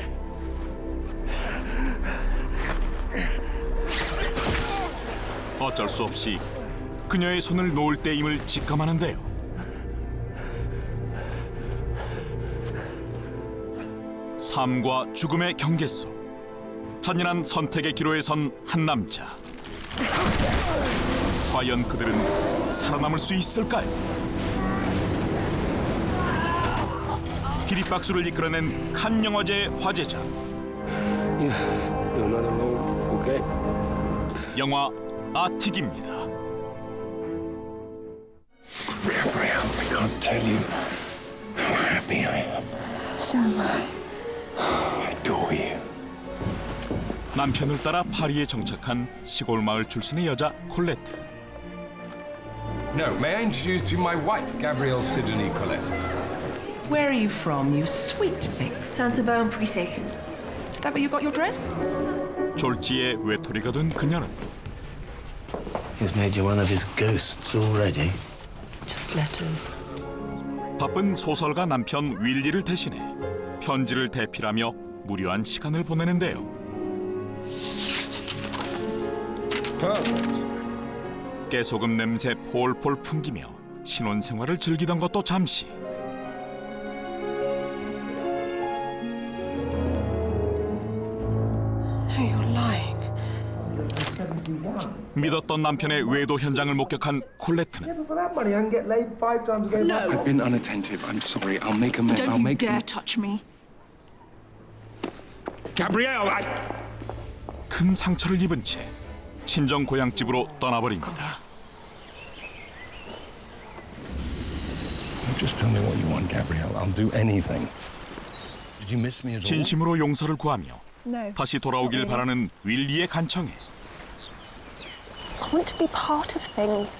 어쩔 수 없이 그녀의 손을 놓을 때임을 직감하는데요. 삶과 죽음의 경계 속 잔인한 선택의 기로에 선 한 남자. 과연 그들은 살아남을 수 있을까요? 기립박수를 이끌어낸 칸 영화제의 화제작. 영화 아틱입니다. Gabrielle, I can't tell you how happy I am. So am I. I adore you. 남편을 따라 파리에 정착한 시골 마을 출신의 여자 콜레트. No, may I introduce to you my wife, Gabrielle Sidonie Colette. Where are you from, you sweet thing? Saint-Sauveur-en-Puissé. Is that where you got your dress? 졸지의 외톨이가 된 그녀는 He's made you one of his ghosts already. Just letters. 바쁜 소설가 남편 윌리를 대신해 편지를 대필하며 무료한 시간을 보내는데요. 깨소금 냄새 폴폴 풍기며 신혼생활을 즐기던 것도 잠시. No, you're lying. 믿었던 남편의 외도 현장을 목격한 콜레트는 I've been unattentive. I'm sorry. I'll make amends. Don't you dare touch me. Gabrielle, 큰 상처를 입은 채 친정 고향집으로 떠나버립니다. Just tell me what you want, Gabrielle. I'll do anything. Did you miss me at all? 진심으로 용서를 구하며 No. 다시 돌아오길 바라는 윌리의 간청에 I want to be part of things.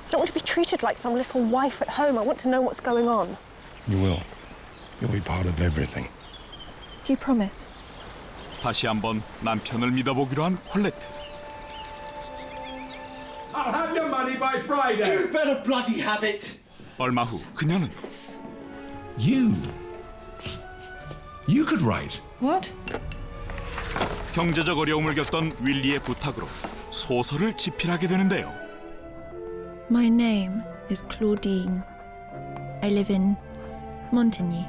I don't want to be treated like some little wife at home. I want to know what's going on. You will. You'll be part of everything. Do you promise? 다시 한번 남편을 믿어보기로 한 콜레트. I'll have your money by Friday. You better bloody have it. 얼마 후 그녀는 You could write. What? 경제적 어려움을 겪던 윌리의 부탁으로 소설을 집필하게 되는데요. My name is Claudine. I live in Montigny.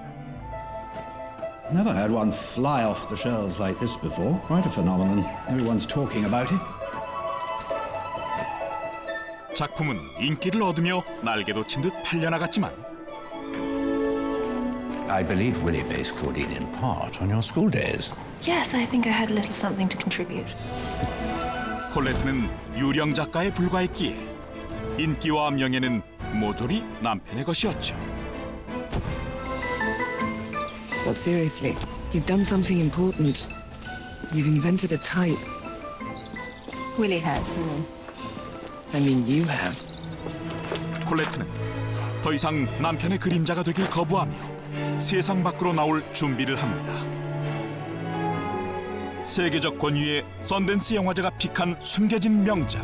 Never had one fly off the shelves like this before. Quite a phenomenon. Everyone's talking about it. 작품은 인기를 얻으며 날개도 친 듯 팔려나갔지만 I believe Willie based Claudine in part on your school days. Yes, I think I had a little something to contribute. 콜레트는 유령 작가에 불과했기에 인기와 명예는 모조리 남편의 것이었죠. But seriously, you've done something important. You've invented a type. Willie has. I mean, you have. 콜레트는 더 이상 남편의 그림자가 되길 거부하며 세상 밖으로 나올 준비를 합니다. 세계적 권위의 썬댄스 영화제가 픽한 숨겨진 명작.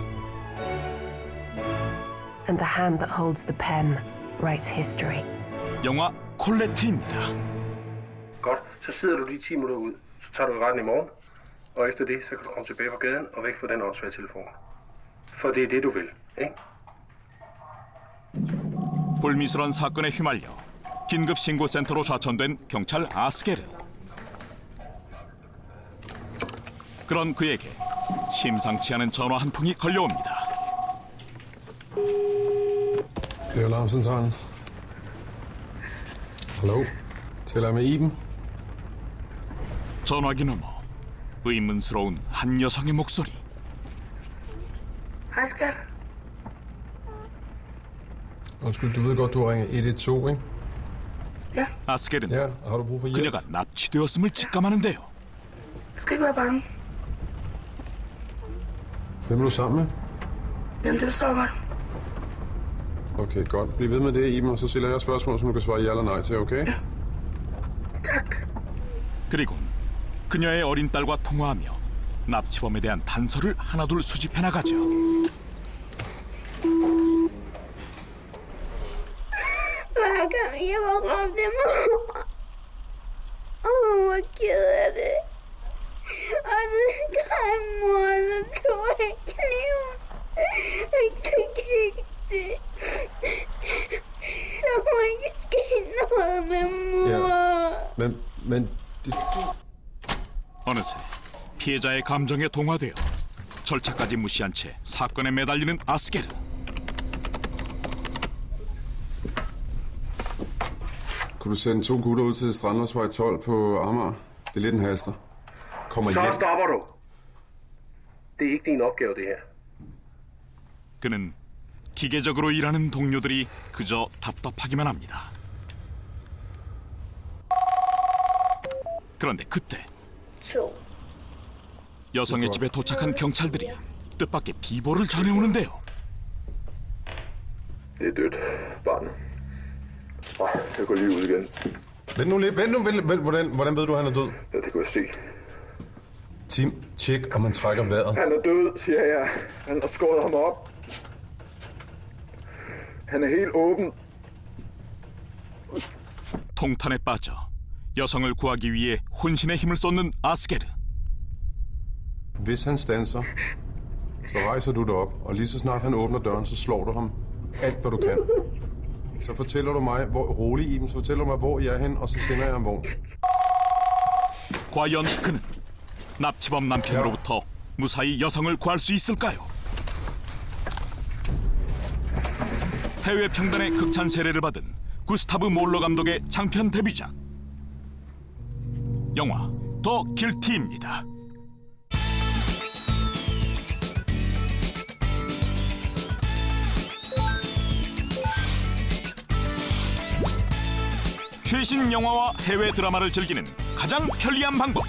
And the hand that holds the pen writes history. 영화 콜레트입니다. Godt, så sidder du lige 10 minutter ud. Så tager du retten i morgen. Og efter det, så kan du komme tilbage fra gaden og væk fra den åndssvage telefon. For det er det, du vil, ikke? 불미스러운 사건에 휘말려 긴급 신고센터로 좌천된 경찰 아스게르. 그런 그에게 심상치 않은 전화 한 통이 걸려옵니다. Det er alarmcentralen. Hallo? Taler med Iben? 전화기 너머 의문스러운 한 여성의 목소리. Hej, skat. Undskyld, du ved godt, du har ringet 112, ikke? 아스겔은 Ja, har du brug for hjælp? 그녀가 납치되었음을 직감하는데요. Du skal ikke være bange. Hvem er du sammen med? Jamen, det står godt. Okay, godt. Bliv ved med det, Iben, og så stiller jeg spørgsmål, som du kan svare ja eller nej til, okay? Tak. 그리고 그녀의 어린 딸과 통화하며 납치범에 대한 단서를 하나둘 수집해 나가죠. Hver gang jeg var ramt af mor, og hun var ked af det. Og så skrev mor, så tog jeg kniven. Så gik det. Der må ikke ske noget med mor. Men 어느새 피해자의 감정에 동화되어 절차까지 무시한 채 사건에 매달리는 아스게르. kunne du sende 2 gutter ud til Strandløsvej 12 på Amager? Det er lidt en haster. Kommer Så hjem. stopper du. Det er ikke din opgave, det her. 그는 기계적으로 일하는 동료들이 그저 답답하기만 합니다. 그런데 그때 여성의 집에 도착한 경찰들이 뜻밖의 비보를 전해오는데요. Det er dødt, barnet. Jeg går lige ud igen. Vent nu lidt. Hvordan ved du, han er død? Ja, det kunne jeg se. Tim, tjek, om man trækker vejret. Han er død, siger jeg. Han har skåret ham op. Han er helt åben. 통탄에 빠져 여성을 구하기 위해 혼신의 힘을 쏟는 아스게르. Hvis han standser, så rejser du dig op, og lige så snart han åbner døren, så slår du ham alt, hvad du kan. Så fortæller du mig, rolig Iben, så fortæller du mig, hvor jeg er hen, og så sender jeg en vogn. 과연 그는 납치범 남편으로부터 무사히 여성을 구할 수 있을까요? 해외 평단의 극찬 세례를 받은 구스타브 몰러 감독의 장편 데뷔작 영화 더 길티입니다. 최신 영화와 해외 드라마를 즐기는 가장 편리한 방법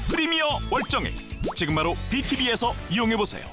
프리미어 월정액 지금 바로 BTV에서 이용해보세요.